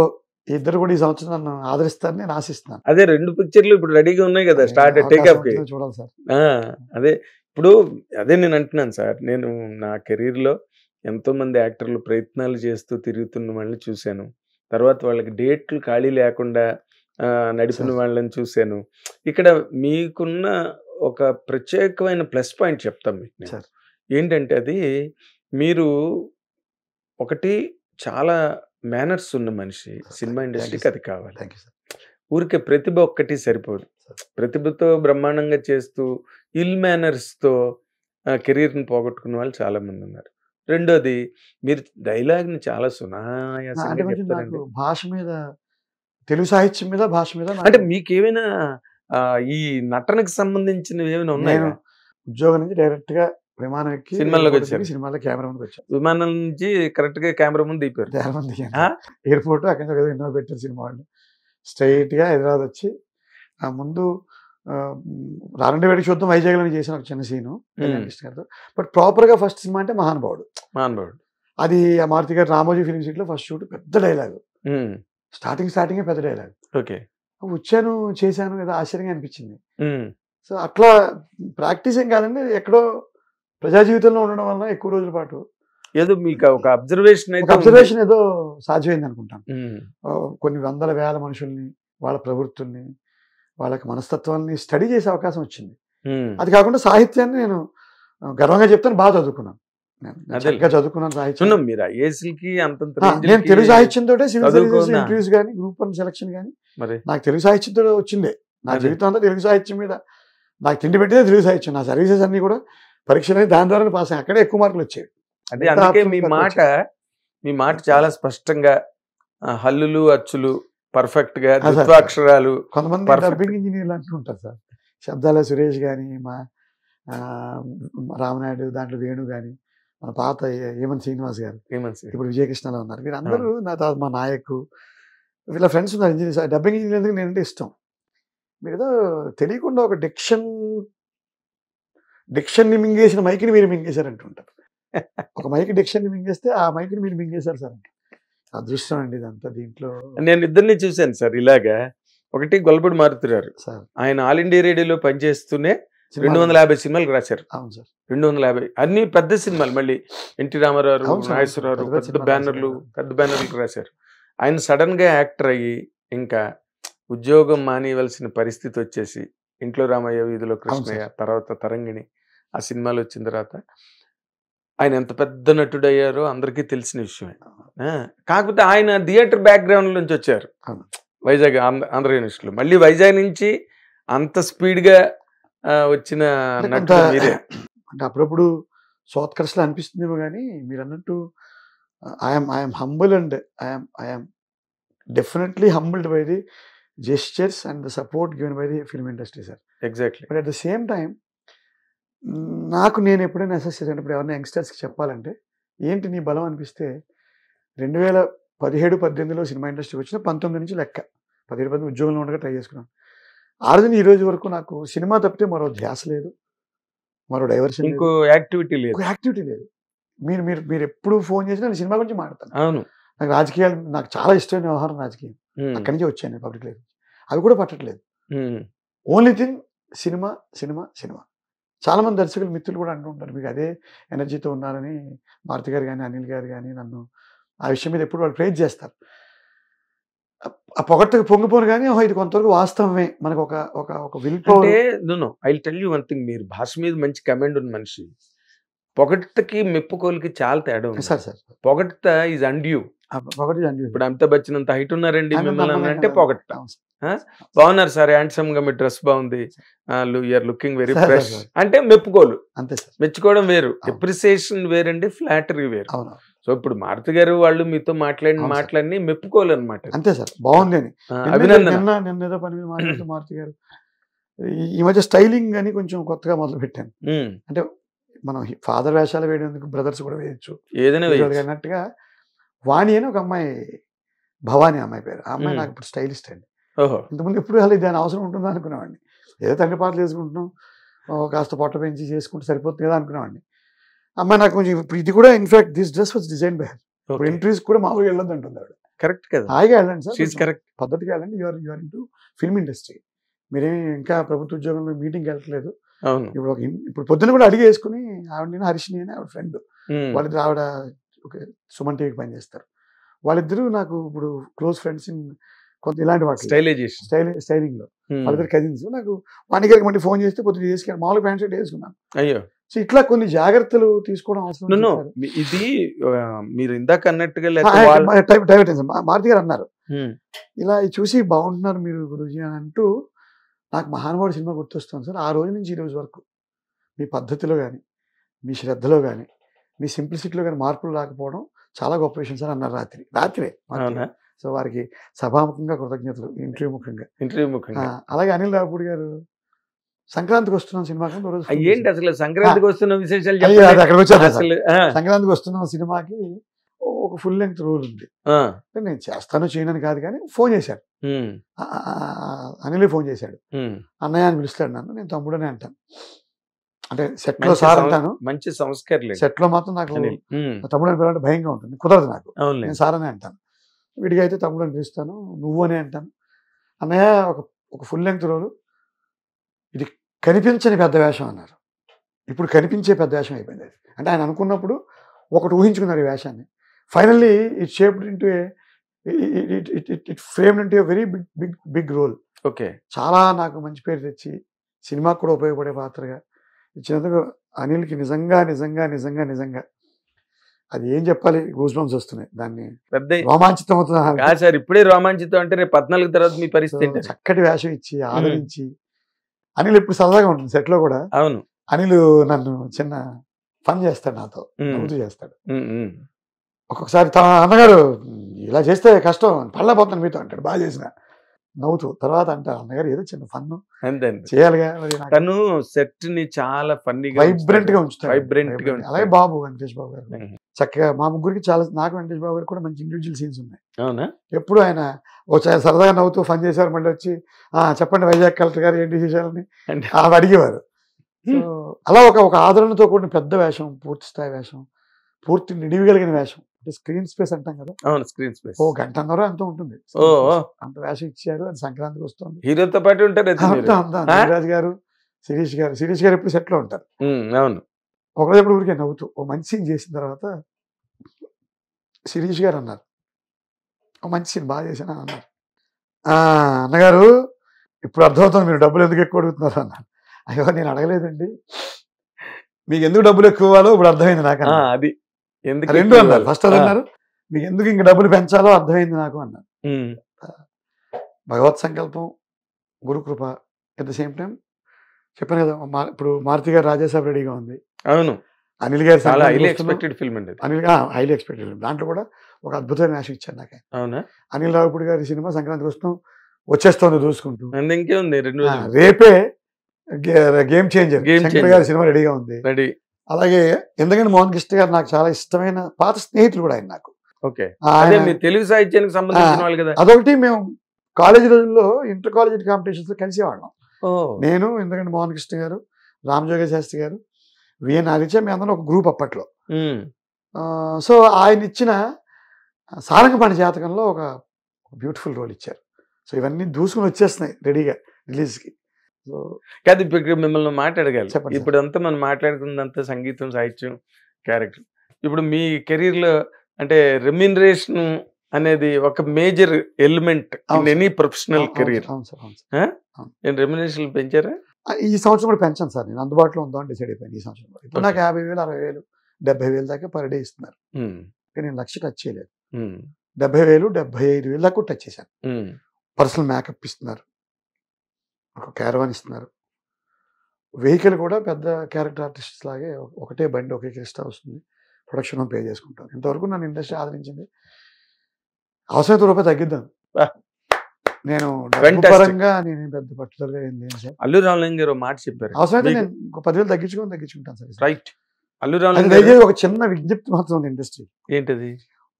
ఇద్దరు కూడా ఈ సంవత్సరం నన్ను ఆదరిస్తారని నేను ఆశిస్తున్నాను. అదే 2 పిక్చర్లు ఇప్పుడు రెడీగా ఉన్నాయి కదా స్టార్ట్ టేకప్ కి. చూడాలి సార్. అదే ఇప్పుడు అదే నేను అంటున్నాను సార్, నేను నా కెరీర్ లో ఎంతో మంది యాక్టర్లు ప్రయత్నాలు చేస్తూ తిరుగుతున్న వాళ్ళని చూశాను. తర్వాత వాళ్ళకి డేట్లు ఖాళీ లేకుండా నడిపిన వాళ్ళని చూశాను. ఇక్కడ మీకున్న ఒక ప్రత్యేకమైన ప్లస్ పాయింట్ చెప్తాం మీకు నేను. ఏంటంటే అది మీరు ఒకటి చాలా మేనర్స్ ఉన్న మనిషి. సినిమా ఇండస్ట్రీకి అది కావాలి. ఊరికే ప్రతిభ ఒక్కటి సరిపోదు. ప్రతిభతో బ్రహ్మాండంగా చేస్తూ ఇల్ మేనర్స్తో కెరీర్ని పోగొట్టుకున్న వాళ్ళు చాలా మంది ఉన్నారు. రెండోది మీరు డైలాగ్ని చాలా సునాయాసంగా చెప్తారండి. భాష మీద, తెలుగు సాహిత్యం మీద, భాష మీద అంటే మీకేమైనా ఈ నటనకు సంబంధించినవి ఏమైనా ఉన్నాయా? ఉద్యోగం నుంచి డైరెక్ట్ గా విమానం ఎక్కి సినిమాలోకి వచ్చారు. సినిమాలో కెమెరా ముందుకు వచ్చారు. విమానం నుంచి కరెక్ట్ గా కెమెరా ముందు దిపారు. ఎయిర్పోర్ట్ అక్కడ నుంచి ఎన్నో పెట్టారు సినిమా వాళ్ళు. స్ట్రైట్ గా హైదరాబాద్ వచ్చి ఆ ముందు రారండి వేడికి చూద్దాం వైజాగ్ లో చేసిన ఒక చిన్న సీను గారితో. బట్ ప్రాపర్ గా ఫస్ట్ సినిమా అంటే మహానుభావుడు. అది ఆ మారుతి గారు రామోజీ ఫిల్మ్ సిటీ లో ఫస్ట్ షూట్. పెద్ద డైలాగ్, స్టార్టింగ్ పెద్ద డైలాగ్. ఓకే, వచ్చాను చేశాను ఏదో ఆశ్చర్యంగా అనిపించింది. సో అట్లా ప్రాక్టీస్ ఏం కాదండి, ఎక్కడో ప్రజా జీవితంలో ఉండడం వల్ల ఎక్కువ రోజుల పాటు ఏదో మీకు ఒక అబ్జర్వేషన్ ఏదో సాధ్యమైంది అనుకుంటాను. కొన్ని వందల వేల మనుషుల్ని, వాళ్ళ ప్రవృత్తుల్ని, వాళ్ళకి మనస్తత్వాన్ని స్టడీ చేసే అవకాశం వచ్చింది. అది కాకుండా సాహిత్యాన్ని నేను గర్వంగా చెప్తాను, బాగా చదువుకున్నాను. చదువుకున్నాను సాహిత్యం. నేను తెలుగు సాహిత్యంతో ఇంటర్వ్యూస్ కానీ, గ్రూప్ 1 సెలక్షన్ కానీ నాకు తెలుగు సాహిత్యంతో వచ్చిందే. నా జీవితం అంతా తెలుగు సాహిత్యం మీద. నాకు తిండి పెట్టేదే తెలుగు సాహిత్యం. నా సర్వీసెస్ అన్ని కూడా పరీక్షలు దాని ద్వారా పాస్ అయ్యాయి. అక్కడే ఎక్కువ మార్కులు వచ్చాయి. అంటే అందుకే మీ మాట చాలా స్పష్టంగా హల్లులు అచ్చులు పర్ఫెక్ట్ గా, ద్విత్వాక్షరాలు. కొంతమంది డబ్బింగ్ ఇంజనీర్లు అంటుంటారు సార్. శబ్దాల సురేష్ కానీ, మా రామనాయుడు దాంట్లో వేణు కానీ, మన పాత హేమంత్ శ్రీనివాస్ గారు, ఇప్పుడు విజయకృష్ణలో ఉన్నారు. వీరందరూ నా తర్వాత మా నాయకు, వీళ్ళ ఫ్రెండ్స్ ఉన్నారు ఇంజనీర్స్. డబ్బింగ్ ఇంజనీర్ ఎందుకు నేనంటే ఇష్టం. మీరు ఏదో తెలియకుండా ఒక డిక్షన్ని మింగేసిన మైక్ని మీరు మింగేశారంటుంటారు. ఒక మైక్ డిక్షన్ని మింగేస్తే ఆ మైక్ని మీరు మింగేశారు సార్. అదృష్టం అండి ఇదంతా. దీంట్లో నేను ఇద్దరిని చూశాను సార్ ఇలాగా. ఒకటి గొల్లపూడి మారుతి గారు, ఆయన ఆల్ ఇండియా రేడియోలో పనిచేస్తూనే 250 సినిమాలకు రాశారు. అవును సార్, 250 అన్ని పెద్ద సినిమాలు. మళ్ళీ ఎన్టీ రామారావు, నాగేశ్వరరావు పెద్ద బ్యానర్లు రాశారు. ఆయన సడన్ గా యాక్టర్ అయ్యి ఇంకా ఉద్యోగం మానేయవలసిన పరిస్థితి వచ్చేసి ఇంట్లో రామయ్య, వీధిలో కృష్ణయ్య, తర్వాత తరంగిణి, ఆ సినిమాలు వచ్చిన తర్వాత ఆయన ఎంత పెద్ద నటుడు అయ్యారో అందరికీ తెలిసిన విషయమే. కాకపోతే ఆయన థియేటర్ బ్యాక్గ్రౌండ్ నుంచి వచ్చారు. వైజాగ్ ఆంధ్ర యూనివర్సిటీలో. మళ్ళీ వైజాగ్ నుంచి అంత స్పీడ్గా వచ్చిన నటుడు మీరే. అంటే అప్పుడప్పుడు సోత్కర్స్లో అనిపిస్తుందేమో కానీ మీరు అన్నట్టు I'm humble and I'm definitely humbled by the gestures and the support given by the film industry, sir. Exactly. But at the same time, నాకు నేను ఎప్పుడైనా అసెస్ చేశాను, ఇప్పుడు ఎవరైనా యంగ్స్టర్స్కి చెప్పాలంటే ఏంటి నీ బలం అనిపిస్తే 2017-18లో సినిమా ఇండస్ట్రీకి వచ్చిన 19 నుంచి లెక్క 17-18 ఉద్యోగంలో ఉండగా ట్రై చేసుకున్నాను. ఆ రోజు ఈ రోజు వరకు నాకు సినిమా తప్పితే మరో ధ్యాస లేదు, మరో డైవర్షన్, ఇంకో యాక్టివిటీ లేదు. మీరు ఎప్పుడు ఫోన్ చేసినా నేను సినిమా గురించి మాట్లాడతాను. అవును, నాకు రాజకీయాలు నాకు చాలా ఇష్టమైన వ్యవహారం రాజకీయం. అక్కడి నుంచి వచ్చాను పబ్లిక్ లైఫ్. అవి కూడా పట్టట్లేదు. Only thing cinema. చాలా మంది దర్శకులు మిత్రులు కూడా అంటూ ఉంటారు, మీకు అదే ఎనర్జీతో ఉన్నారని. మారుతి గారు కానీ, అనిల్ గారు కానీ నన్ను ఆ విషయం మీద ఎప్పుడు వాళ్ళు ప్రేజ్ చేస్తారు. ఆ పొగట్టుకు పొంగిపోను కానీ ఇది కొంతవరకు వాస్తవమే. మనకు ఒక ఒక ఒక విల్ పవర్. అంటే I tell you one thing, మీరు భాష మీద మంచి కమెండ్ ఉన్న మనిషి. పొగట్టుకి మెప్పుకోలకి చాలా తేడా ఉంది. సార్ సార్ పొగట్ట ఈజ్ అండ్యూ. పొగటి అండి. ఇప్పుడు అమితాబ్ బచ్చన్ అంత హైట్ ఉన్నారండి ఆయన మిమ్మల్ని నమ్మకం అంటే కదా. పొగట్ట. అవును సార్. బాగున్నారు సార్, హ్యాండ్సమ్ గా మీ డ్రెస్ బాగుంది, you're looking very sir, fresh sir. అంటే మెప్పుకోలు. అంతే సార్. మెచ్చుకోవడం వేరు, అవును. ఎప్రిసియేషన్ వేరండి, ఫ్లాటరీ వేరు. అవును. సో ఇప్పుడు మారుతి గారు వాళ్ళు మీతో మాట్లాడిన అవును సార్. మాటలన్నీ మెప్పుకోలు అనమాట. అంతే సార్, బాగుంది అని. అభినందన. నిన్న ఏదో పని మీద మాట్లాడుతూ మారుతి గారు ఈ మధ్య స్టైలింగ్ అని కొంచెం కొత్తగా మొదలు పెట్టాను. ఉమ్, అంటే మనం ఫాదర్ వేషాలు వేయడానికి బ్రదర్స్ కూడా వేయచ్చు ఏదైనా వేయొచ్చు. అన్నట్టుగా. వాణి అని ఒక అమ్మాయి, భవానీ అమ్మాయి పేరు. ఆ అమ్మాయి నాకు ఇప్పుడు స్టైలిస్ట్ అండి. ఓహో, ఇంతకుముందు ఎప్పుడు అసలు దాని అవసరం ఉంటుందా అనుకునేవాడిని. ఏదో తండ్రి పాటలు వేసుకుంటున్నాం, కాస్త పొట్ట పెంచి చేసుకుంటే సరిపోతుంది కదా అనుకునేవాడిని. అమ్మాయి నాకు కొంచెం ఇప్పుడు ఇది కూడా in fact this dress was design by her. ఇప్పుడు ఎంట్రీస్ కూడా మామూలుగా వెళ్ళొద్దు అంటుంది ఆవిడ. కరెక్ట్ కదా, హాయిగా వెళ్ళండి సార్, షీఈస్ కరెక్ట్. పద్ధతిగా వెళ్ళండి. యూఆర్ ఇంటూ ఫిల్మ్ ఇండస్ట్రీ, మీరేమి ఇంకా ప్రభుత్వ ఉద్యోగంలో మీటింగ్కి వెళ్ళట్లేదు. అవును. ఇప్పుడు పొద్దున్న కూడా అడిగి వేసుకుని ఆవిడ, నేను హరిషిని అని ఆవిడ ఫ్రెండ్, వాళ్ళిద్దరు ఆవిడ సుమన్ టీవీకి పనిచేస్తారు. వాళ్ళిద్దరూ నాకు ఇప్పుడు క్లోజ్ ఫ్రెండ్స్ ఇన్ కొంత ఇలాంటి వాటి స్టైలైజేషన్, స్టైలింగ్ లో. వాళ్ళిద్దరు కజిన్స్. నాకు వాణి గారికి మళ్ళీ ఫోన్ చేస్తే పొద్దున్న చేసుకుని మామూలు ప్యాంట్ షర్ట్ వేసుకున్నాను. అయ్యో, సో ఇట్లా కొన్ని జాగ్రత్తలు తీసుకోవడం అవసరం. ఇది మీరు ఇందాక అన్నట్టుగా మారుతి గారు అన్నారు, ఇలా చూసి బాగుంటున్నారు మీరు గురూజీ అని అంటూ నాకు మహానుభావుడు సినిమా గుర్తొస్తుంది సార్. ఆ రోజు నుంచి ఈ రోజు వరకు మీ పద్ధతిలో కానీ, మీ శ్రద్ధలో కానీ, మీ సింప్లిసిటీలో కానీ మార్పులు రాకపోవడం చాలా గొప్ప విషయం సార్ అన్నారు రాత్రే. సో వారికి సభాముఖంగా కృతజ్ఞతలు, ఇంటర్వ్యూ ముఖంగా. అలాగే అనిల్ రావుపూడి గారు సంక్రాంతికి వస్తున్నాం సినిమాకి రోజు ఏంటి అసలు సంక్రాంతికి వస్తున్న విశేషాలు అక్కడికి వచ్చారు. అసలు సంక్రాంతికి వస్తున్నాం సినిమాకి ఒక ఫుల్ లెంగ్త్ రోల్ ఉంది. నేను చేస్తాను చేయనని కాదు కానీ ఫోన్ చేశాడు, అనిల్ ఫోన్ చేశాడు. అన్నయ్య అని పిలుస్తాడు నన్ను, నేను తమ్ముడనే అంటాను. అంటే సెట్ లో సార్ అంటాను, మంచి సంస్కారం. సెట్ లో మాత్రం నాకు తమ్ముడు అని పిలవంటే భయంగా ఉంటుంది, కుదరదు నాకు. నేను సార్ అనే అంటాను, విడిగా అయితే తమ్ముడు అని పిలుస్తాను, నువ్వు అనే అంటాను. అన్నయ్య ఒక ఫుల్ లెంగ్త్ రోలు, ఇది కనిపించని పెద్ద వేషం అన్నారు. ఇప్పుడు కనిపించే పెద్ద వేషం అయిపోయింది అది. అంటే ఆయన అనుకున్నప్పుడు ఒకటి ఊహించుకున్నారు ఈ వేషాన్ని. Finally it shaped into it framed into a very big role. Okay, చాలా నాకు మంచి పేరు తెచ్చి సినిమాకు కూడా ఉపయోగపడే పాత్రగా ఇచ్చినందుకు అనిల్కి నిజంగా నిజంగా నిజంగా నిజంగా అది ఏం చెప్పాలి, గూస్ బంప్స్ వస్తున్నాయి. దాన్ని పెద్ద రోమాంచితం అవుతుంది సార్. ఇప్పుడే రోమాంచితం అంటే రేపు 14 తర్వాత మీ పరిస్థితి. చక్కటి వేషం ఇచ్చి ఆదరించి అనిల్ ఎప్పుడు సరదాగా ఉంటుంది సెట్ లో కూడా. అవును, అనిల్ నన్ను చిన్న పని చేస్తాడు, నాతో నవ్వుతూ చేస్తాడు. ఒక్కొక్కసారి అన్నగారు ఇలా చేస్తే కష్టం, పళ్ళపోతాను మీతో అంటాడు, బాగా చేసిన నవ్వుతూ. తర్వాత అంటారు అన్నగారు ఏదో చిన్న ఫన్ చేయాలిగా. తను సెట్ ని చాలా ఫన్నీగా వైబ్రెంట్ గా ఉంచుతాడు. అలాగే బాబు, వెంకటేష్ బాబు గారు చక్కగా, మా ముగ్గురికి చాలా, నాకు వెంకటేష్ బాబు గారు కూడా మంచి ఇండివిజువల్ సీన్స్ ఉన్నాయి. అవునా, ఎప్పుడు ఆయన సరదాగా నవ్వుతూ ఫన్ చేసేవారు. మళ్ళీ వచ్చి చెప్పండి వైజాగ్ కలెక్టర్ గారు ఏంటి విశేషాలని అవి అడిగేవారు. అలా ఒక ఆదరణతో కూడిన పెద్ద వేషం, పూర్తి స్థాయి వేషం, పూర్తి నిడివిగలిగిన వేషం. అంటే స్క్రీన్ స్పేస్ అంటాం కదా. అవును, స్క్రీన్ స్పేస్ ఓ గంటన్నర అంత ఉంటుంది. అంత వేషం ఇచ్చారు. అది సంక్రాంతికి వస్తుంది. హీరోతో పాటు ఉంటారు రాజు గారు, శిరీష్ గారు ఎప్పుడు సెట్ లో ఉంటారు. అవును, ఒకరోజు ఎప్పుడు ఊరికే నవ్వుతూ ఓ మంచి సీన్ చేసిన తర్వాత శిరీష్ గారు అన్నారు, ఓ మంచి సీన్ బాగా చేశాను అన్నారు. అన్నగారు ఇప్పుడు అర్థమవుతుంది మీరు డబ్బులు ఎందుకు ఎక్కువ అడుగుతున్నారు అన్నారు. అయ్యో నేను అడగలేదండి, మీకు ఎందుకు డబ్బులు ఎక్కువ ఇవ్వాలో ఇప్పుడు అర్థమైంది నాకు. అది రెండు అన్నారు. ఫస్ట్ అది అన్నారు, మీకు ఎందుకు ఇంక డబ్బులు పెంచాలో అర్థమైంది నాకు అన్నారు. భగవత్ సంకల్పం, gurukrupa, at the same time చెప్పాను కదా. ఇప్పుడు మారుతి గారు రాజాసాబ్ రెడీగా ఉంది. అవును, అనిల్ గారు హైలీ ఎక్స్పెక్టెడ్ ఫిల్మ్ అండి. Highly expected film. దాంట్లో కూడా ఒక అద్భుతమైన వేషం ఇచ్చారు నాకు. అవునా, అనిల్ రావుపూడి గారి సినిమా సంక్రాంతికి వచ్చేస్తుంది చూసుకుంటూ. ఇంకేముంది, రేపే గేమ్ చేంజర్ శంకర్ గారి సినిమా రెడీగా ఉంది. అలాగే ఎందుకంటే మోహన్ కృష్ణ గారు నాకు చాలా ఇష్టమైన పాత స్నేహితులు కూడా ఆయన నాకు. తెలుగు సాహిత్యానికి సంబంధించిన వాళ్ళు కదా. అదొకటి, మేము కాలేజీ రోజుల్లో ఇంటర్ కాలేజ్ కాంపిటీషన్స్ లో కలిసేవాళ్ళం. నేను, ఎందుకంటే మోహన్ కృష్ణ గారు, రామజోగ శాస్త్రి గారు, విఎన్ ఆదిత్య, మీ అందరం ఒక గ్రూప్ అప్పట్లో. సో ఆయన ఇచ్చిన సారంగపాణి జాతకంలో ఒక బ్యూటిఫుల్ రోల్ ఇచ్చారు. సో ఇవన్నీ దూసుకుని వచ్చేస్తున్నాయి రెడీగా రిలీజ్కి. సో కాదు ఇప్పుడు మిమ్మల్ని మాట్లాడగలి. చెప్పండి ఇప్పుడు అంతా మనం మాట్లాడుకున్నదంతా సంగీతం, సాహిత్యం, క్యారెక్టర్. ఇప్పుడు మీ కెరీర్ లో అంటే రెమ్యూనరేషన్ అనేది ఒక major element in any professional career. అవును సార్, అవును సార్. రెమ్యూనరేషన్ పెంచారా? ఈ సంవత్సరం కూడా పెంచాను సార్, నేను అందుబాటులో ఉందామని డిసైడ్ అయిపోయింది ఈ సంవత్సరం కూడా. ఇప్పుడు నాకు 50,000, 60,000, 70,000 దాకా పర్ డే ఇస్తున్నారు. నేను 1,00,000 టచ్ చేయలేదు. 70,000, 75,000 దాకా టచ్ చేశాను. పర్సనల్ మేకప్ ఇస్తున్నారు, ఒక క్యారవాన్ ఇస్తున్నారు, వెహికల్ కూడా పెద్ద క్యారెక్టర్ ఆర్టిస్ట్ లాగే ఒకటే బండి ఒకే ఎక్స్ట్రా వస్తుంది, ప్రొడక్షన్ పే చేసుకుంటాను. ఇంతవరకు నన్ను ఇండస్ట్రీ ఆదరించింది. అవసరమైతే రూపాయి తగ్గిద్దాం, నేను పరంగా నేను పెద్ద పట్టుదలగా ఏం లేదు సార్. అల్లు రామలింగ గారు మాట చెప్పారు, అవసరమైతే నేను ఒక 10,000 తగ్గించుకుంటాను సార్. రైట్. అల్లు రామలింగ దయచేసి ఒక చిన్న విజ్ఞప్తి మాత్రం ఉంది ఇండస్ట్రీ. ఏంటది?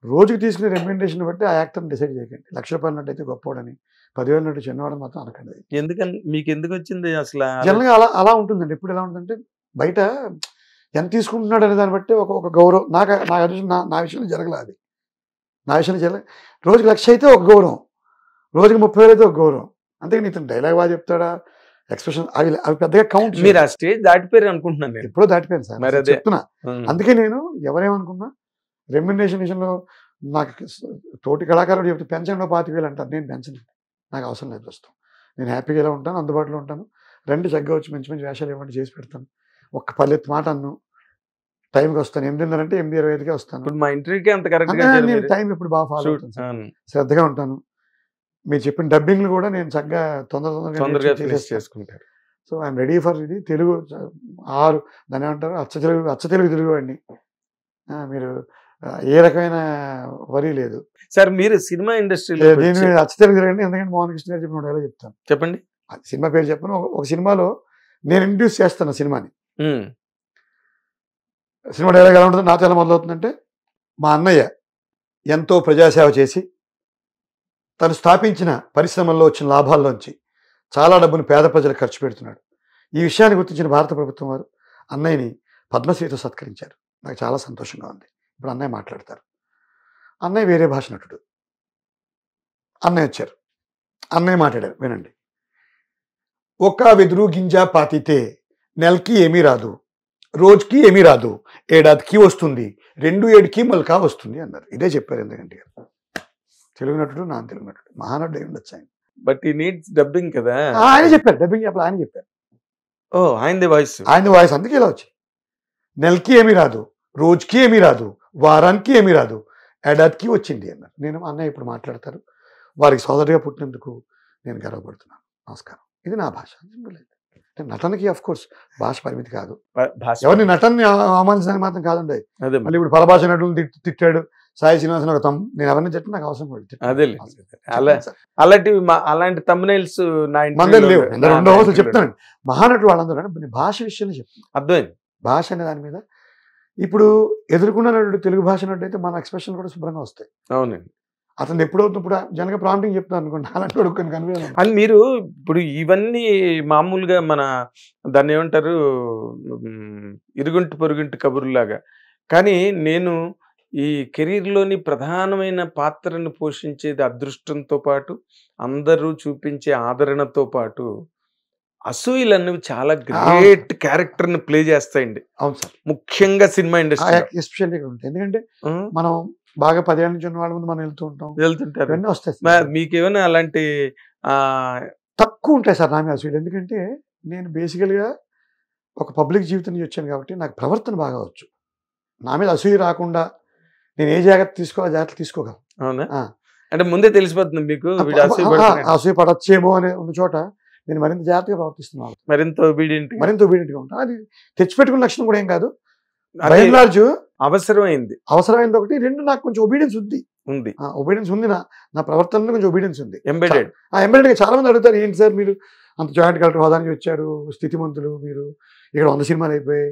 రోజుకి తీసుకునే రెమ్యూనరేషన్ బట్టి ఆ యాక్టర్ని డిసైడ్ చేయకండి. ₹1,00,000 నట్టయితే గొప్పవాడని, 10,000 నట్టు చిన్నవాడని మాత్రం అనకండి. ఎందుకని మీకు ఎందుకు వచ్చింది అసలు? జనరల్గా అలా ఉంటుందండి. ఎప్పుడు ఎలా ఉంటుందంటే బయట ఎంత తీసుకుంటున్నాడు అనే దాన్ని బట్టి ఒక గౌరవం. నా విషయంలో జరగలేదు అది. నా విషయంలో జరగలేదు. రోజుకి 1,00,000 అయితే ఒక గౌరవం, రోజుకి 30,000 అయితే ఒక గౌరవం. అంతేగాని ఇతను డైలాగ్ బాగా చెప్తాడా, ఎక్స్ప్రెషన్ అవి పెద్దగా కౌంట్. మీరు ఆ స్టేజ్ దాటిపోయారు అనుకుంటున్నాను నేను. ఎప్పుడో దాటిపోయాను సార్, మరి చెప్తున్నా. అందుకే నేను ఎవరేమనుకున్నా రెమ్యూనరేషన్ విషయంలో నాకు తోటి కళాకారుడు చెప్తే పెన్షన్లో 25,000 అంటారు, నేను పెన్షన్ నాకు అవసరం లేదు. ప్రస్తుతం నేను హ్యాపీగా ఇలా ఉంటాను, అందుబాటులో ఉంటాను. రండి చక్కగా వచ్చి మంచి మంచి వేషాలు ఇవ్వండి, చేసి పెడతాను. ఒక్క పల్లెత్తు మాట అన్ను, టైంకి వస్తాను. 8:30 అంటే 8:25కే వస్తాను. ఇప్పుడు మా ఇంటర్వ్యూకి అంత కరెక్ట్ గా నేను టైం ఎప్పుడు బాగా ఫాలో అవుతాను, శ్రద్ధగా ఉంటాను. మీరు చెప్పిన డబ్బింగ్లు కూడా నేను చక్కగా తొందరగా చేసుకుంటాను. సో ఐఎమ్ రెడీ ఫర్ ఇది. తెలుగు 6 దాన్ని ఏమంటారు, అచ్చ తెలుగు వాడిని. మీరు ఏ రకమైన వరి లేదు సార్. మీరు సినిమా ఇండస్ట్రీలో అచ్చ తెలుగు తిరగండి. ఎందుకంటే మోహన్ కృష్ణ గారు చెప్పిన డైలాగ్ చెప్తాను. చెప్పండి. సినిమా పేరు చెప్పను. ఒక సినిమాలో నేను ఇంట్రడ్యూస్ చేస్తాను సినిమాని. సినిమా డైలాగ్ ఎలా ఉంటుంది, నాతో ఎలా మొదలవుతుందంటే, మా అన్నయ్య ఎంతో ప్రజాసేవ చేసి తను స్థాపించిన పరిశ్రమల్లో వచ్చిన లాభాల్లోంచి చాలా డబ్బును పేద ప్రజలకు ఖర్చు పెడుతున్నాడు. ఈ విషయాన్ని గుర్తించిన భారత ప్రభుత్వం వారు అన్నయ్యని పద్మశ్రీతో సత్కరించారు. నాకు చాలా సంతోషంగా ఉంది. ఇప్పుడు అన్నయ్య మాట్లాడతారు. అన్నయ్య వేరే భాష నటుడు. అన్నయ్య వచ్చారు, అన్నయ్య మాట్లాడారు, వినండి. ఒక్క వెదురు గింజ పాతితే నెలకి ఏమీ రాదు, రోజుకి ఏమీ రాదు, ఏడాదికి వస్తుంది, 2 ఏడుకి మల్కా వస్తుంది అన్నారు. ఇదే చెప్పారు ఎందుకంటే తెలుగు నటుడు, నాన్ తెలుగు నటుడు, మహానటుడు అయి ఉండొచ్చు ఆయన. బట్ ఈ నీడ్స్ డబ్బింగ్ కదా. ఆయన చెప్పారు, డబ్బింగ్ చెప్పాలి, ఆయన చెప్పారు. ఓ ఆయనది వాయిస్, ఆయన వాయిస్. అందుకే ఇలా వచ్చి నెలకి ఏమీ రాదు, రోజుకి ఏమీ రాదు, వారానికి ఏమీ రాదు, ఏడాదికి వచ్చింది అన్నారు. నేను అన్నయ్య ఇప్పుడు మాట్లాడతారు. వారికి సోదరుడిగా పుట్టినందుకు నేను గర్వపడుతున్నాను. నమస్కారం. ఇది నా భాష. నటనకి అఫ్ కోర్స్ భాష పరిమితి కాదు. ఎవరిని నటనని అవమానించడానికి మాత్రం కాదండి. మళ్ళీ ఇప్పుడు పరభాష నటులను తిట్టాడు సాయి శ్రీనివాసన్ ఒక నేను ఎవరిని తిట్టిన నాకు అవసరం పడుతుంది. అలాంటి thumbnails లేవు. 2 రోజులు చెప్తానండి. మహానటుడు వాళ్ళందరూ భాష విషయంలో చెప్తాను. అర్థమైంది. భాష అనే దాని మీద ఇప్పుడు ఎదుర్కొన్న నటుడు తెలుగు భాష నటుడు అయితే మన ఎక్స్ప్రెషన్ కూడా శుభ్రంగా వస్తాయి. అవునండి. అతను ఎప్పుడవుతున్నప్పుడు జనక ప్రాంప్టింగ్ చెప్తాను అనుకోండి, అలాంటి వాడు కనిపించాలి. అని మీరు ఇప్పుడు ఇవన్నీ మామూలుగా మన దాన్ని ఏమంటారు, ఇరుగుంటి పొరుగుంటి కబుర్లాగా. కానీ నేను ఈ కెరీర్లోని ప్రధానమైన పాత్రను పోషించేది అదృష్టంతో పాటు, అందరూ చూపించే ఆదరణతో పాటు, అసూయలు అనేవి చాలా గ్రేట్ క్యారెక్టర్ని ప్లే చేస్తాయండి. అవును సార్, ముఖ్యంగా సినిమా ఇండస్ట్రీ ఎస్పెషల్లీ ఉంటాయి. ఎందుకంటే మనం బాగా 10 ఏళ్ళ నుంచి ఉన్న వాళ్ళ ముందు మనం వెళ్తుంటారు, అన్నీ వస్తాయి. మీకేమైనా అలాంటి తక్కువ ఉంటాయి సార్ నా మీద అసూయలు. ఎందుకంటే నేను బేసికల్గా ఒక పబ్లిక్ జీవితం నుంచి వచ్చాను కాబట్టి నాకు ప్రవర్తన బాగా వచ్చు. నా మీద అసూయ రాకుండా నేను ఏ జాగ్రత్త తీసుకోవాలి, జాగ్రత్తలు తీసుకోగలను. అవునా? అంటే ముందే తెలిసిపోతుంది మీకు అసూయ పడచ్చేమో అనే ఉన్న చోట నేను మరింత జాగ్రత్తగా ప్రవర్తిస్తున్నాను, మరింత ఒబీడియంట్గా ఉంటాను. అది తెచ్చిపెట్టుకున్న లక్షణం కూడా ఏం కాదు. లార్జ్ అవసరమైంది ఒకటి, 2 నాకు కొంచెం ఒబీడియన్స్ ఉంది. ఒబీడియన్స్ ఉంది, నా ప్రవర్తనలో కొంచెం ఒబీడియన్స్ ఉంది. ఎంబెడెడ్ చాలా మంది అడుగుతారు, ఏంటి సార్ మీరు అంత జాయింట్ కలెక్టర్ హోదానికి వచ్చారు, స్థితిమంతులు, మీరు ఇక్కడ 100 సినిమాలు అయిపోయాయి,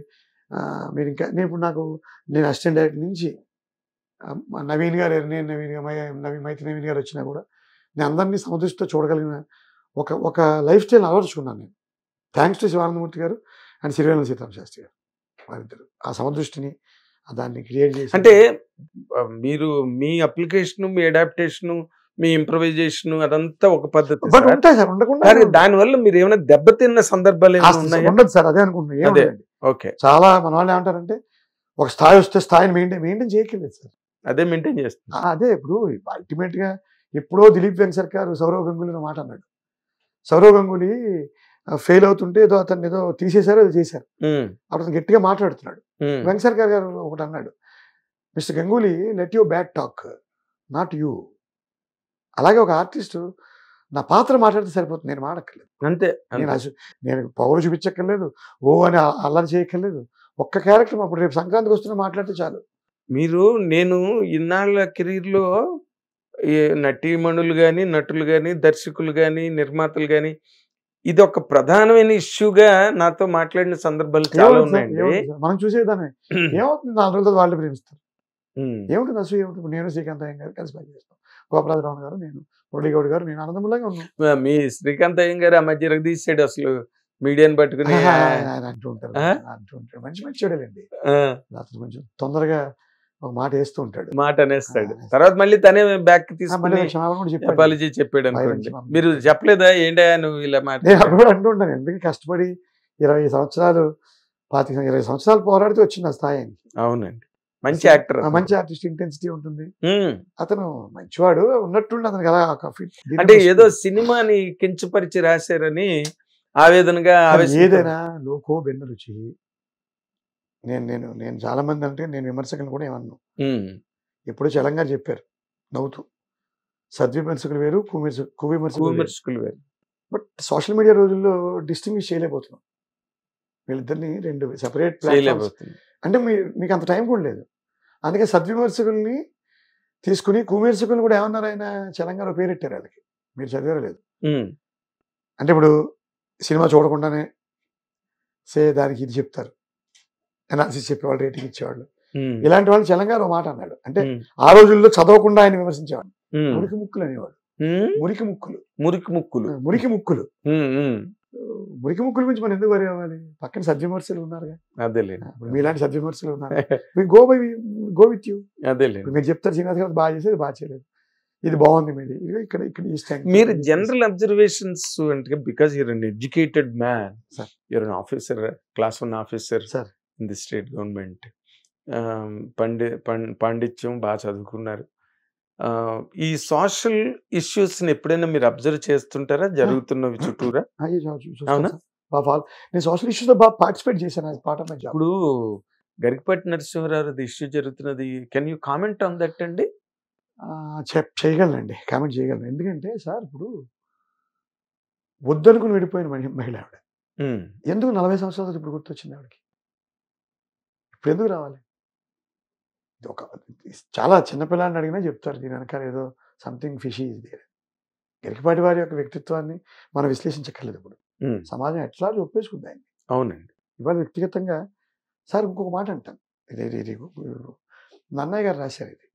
మీరు ఇంకా నేను అసిస్టెంట్ డైరెక్టర్ నుంచి నవీన్ గారు మైత్రి నవీన్ గారు వచ్చినా కూడా నేను అందరినీ సమదృష్టితో చూడగలిగిన ఒక లైఫ్ స్టైల్ అలవర్చుకున్నాను నేను. థ్యాంక్స్ టు శివానందమూర్తి గారు అండ్ సిరివేల సీతారామ శాస్త్రి గారు. వారిద్దరు ఆ సమదృష్టిని దాన్ని క్రియేట్ చేసి, అంటే మీరు మీ అప్లికేషన్, మీ అడాప్టేషన్ మీ ఇంప్రవైజేషన్ అదంతా ఒక పద్ధతి బట్ ఉంటాయి సార్, ఉండకుండా కానీ దానివల్ల మీరు ఏమైనా దెబ్బతిన్న సందర్భాలు ఏమైనా అసలు ఉన్నాయా? ఉండదు సార్, అదే అనుకుంటున్నాను. అదే. ఏముందండి, ఓకే, చాలా మన వాళ్ళు ఏమంటారంటే ఒక స్థాయి వస్తే స్థాయిని మెయింటైన్ చేయట్లేదు సార్. అదే మెయింటైన్ చేస్తుంది. అదే ఇప్పుడు అల్టిమేట్ గా ఎప్పుడో దిలీప్ వెంకట్ గారు సౌరవ్ గంగూలీ మాట అన్నాడు. సౌరవ్ గంగూలీ ఫెయిల్ అవుతుంటే ఏదో అతన్ని ఏదో తీసేశారు, అది చేశారు. అప్పుడు అతను గట్టిగా మాట్లాడుతున్నాడు. వెంకట్ గారు ఒకటి అన్నాడు, mister Ganguly let you back talk, not you. అలాగే ఒక ఆర్టిస్టు నా పాత్ర మాట్లాడితే సరిపోతుంది, నేను మాడక్కర్లేదు. అంతే, నేను పౌరు చూపించక్కర్లేదు, ఓ అని అల్లరి చేయక్కర్లేదు. ఒక్క క్యారెక్టర్ అప్పుడు రేపు సంక్రాంతికి వస్తున్నా మాట్లాడితే చాలు. మీరు నేను ఇన్నాళ్ళ కెరీర్లో నటీమణులు కానీ, నటులు కానీ, దర్శకులు కానీ, నిర్మాతలు కానీ ఇది ఒక ప్రధానమైన ఇష్యూగా నాతో మాట్లాడిన సందర్భాలు చాలా ఉన్నాయండి. మనం చూసేదాన్ని ఏమవుతుంది, 4 రోజులతో వాళ్ళు ప్రేమిస్తారు. ఏముంటుంది అసలు, ఏముంటుంది. నేను శ్రీకాంత్ అయ్యం గారు కలిసి పనిచేస్తాం, గోపరాజరావు గారు, నేను మురళీగౌడ్ గారు, నేను ఆనందములాగా ఉన్నాం. మీ శ్రీకాంత్ అయ్యం గారు ఆ మధ్య తీసాడు అసలు మీడియాని పట్టుకుని అంటూ ఉంటారు. మంచి చూడాలండి, అతను కొంచెం తొందరగా ఒక మాట వేస్తూ ఉంటాడు, మాట అనేస్తాడు. తర్వాత మళ్ళీ తనే బ్యాక్ తీసుకుని అపాలజీ చెప్పాడు అనుకోండి. మీరు చెప్పలేదా ఏంటా నువ్వు ఇలా మాట? నేను అప్పుడు కూడా అంటూ ఉంటాను, ఎందుకు కష్టపడి 20 సంవత్సరాలు 20 సంవత్సరాలు పోరాడితే వచ్చింది ఆ స్థాయి. అవునండి, మంచి యాక్టర్, మంచి ఆర్టిస్ట్, ఇంటెన్సిటీ ఉంటుంది. అతను మంచివాడు ఉన్నట్టుండి అతను కదా. అంటే ఏదో సినిమాని కించపరిచి రాశారని ఆవేదనగా ఏదైనా లోకో బెన్న రుచి. నేను చాలా మంది అంటే నేను విమర్శకులు కూడా ఏమన్నాను. ఎప్పుడో చలంగా చెప్పారు నవ్వుతూ, సద్విమర్శకులు వేరు, కువిమర్శకులు వేరు. బట్ సోషల్ మీడియా రోజుల్లో డిస్టింగ్విష్ చేయలేకపోతున్నాం వీళ్ళిద్దరిని, 2 సెపరేట్ ప్లాట్ఫామ్స్. అంటే మీకు అంత టైం కూడా లేదు. అందుకే సద్విమర్శకుల్ని తీసుకుని కువిమర్శకులు కూడా ఏమన్నారు, ఆయన చలంగాలో పేరెట్టారు వాళ్ళకి. మీరు చదివారో లేదు. అంటే ఇప్పుడు సినిమా చూడకుండానే దానికి ఇది చెప్తారు, అనాలిసిస్ చెప్పేవాళ్ళు, రేటింగ్ ఇచ్చేవాళ్ళు. ఇలాంటి వాళ్ళు చలంగారు మాట అన్నాడు. అంటే ఆ రోజుల్లో చదవకుండా ఆయన విమర్శించేవాడు. మురికి ముక్కులు అనేవాడు. మురికి ముక్కులు గురించి మనం ఎందుకు వరి అవ్వాలి? పక్కన సద్విమర్శలు ఉన్నారుగా, మీలాంటి సద్విమర్శలు ఉన్నారు. Go with you. మీరు చెప్తారు శ్రీనివాస్ గారు బాగా చేసేది, బాగా చేయలేదు, ఇది బాగుంది మీది, ఇక్కడ మీరు జనరల్ అబ్జర్వేషన్స్ అంటే because you're an educated man, you're an officer, class 1 officer in the state government, పాండిత్యం బాగా చదువుకున్నారు. ఈ సోషల్ ఇష్యూస్ ని ఎప్పుడైనా మీరు అబ్జర్వ్ చేస్తుంటారా జరుగుతున్నవి చుట్టూరా? అవునా, నేను సోషల్ ఇష్యూస్ లో బాగా పార్టిసిపేట్ చేశాను. ఇప్పుడు గరికపాటి నరసింహారావు ఇష్యూ జరుగుతున్నది, can you comment on that అండి? చేయగలనండి, కామెంట్ చేయగలను. ఎందుకంటే సార్ ఇప్పుడు వద్దనుకుని విడిపోయిన మహిళ ఆవిడ, ఎందుకు 40 సంవత్సరాలు ఇప్పుడు గుర్తొచ్చింది ఆవిడకి? ఇప్పుడు ఎందుకు రావాలి? చాలా చిన్నపిల్లని అడిగినా చెప్తారు దీని వెనకాల ఏదో సంథింగ్ ఫిషీ ఇది. గరికపాటి వారి యొక్క వ్యక్తిత్వాన్ని మనం విశ్లేషించక్కర్లేదు. ఇప్పుడు సమాజం ఎట్లా ఒప్పేసుకుంది ఆయన. అవునండి. ఇవాళ వ్యక్తిగతంగా సార్ ఇంకొక మాట అంటాను, ఇది నన్నయ్య గారు రాశారు. ఇది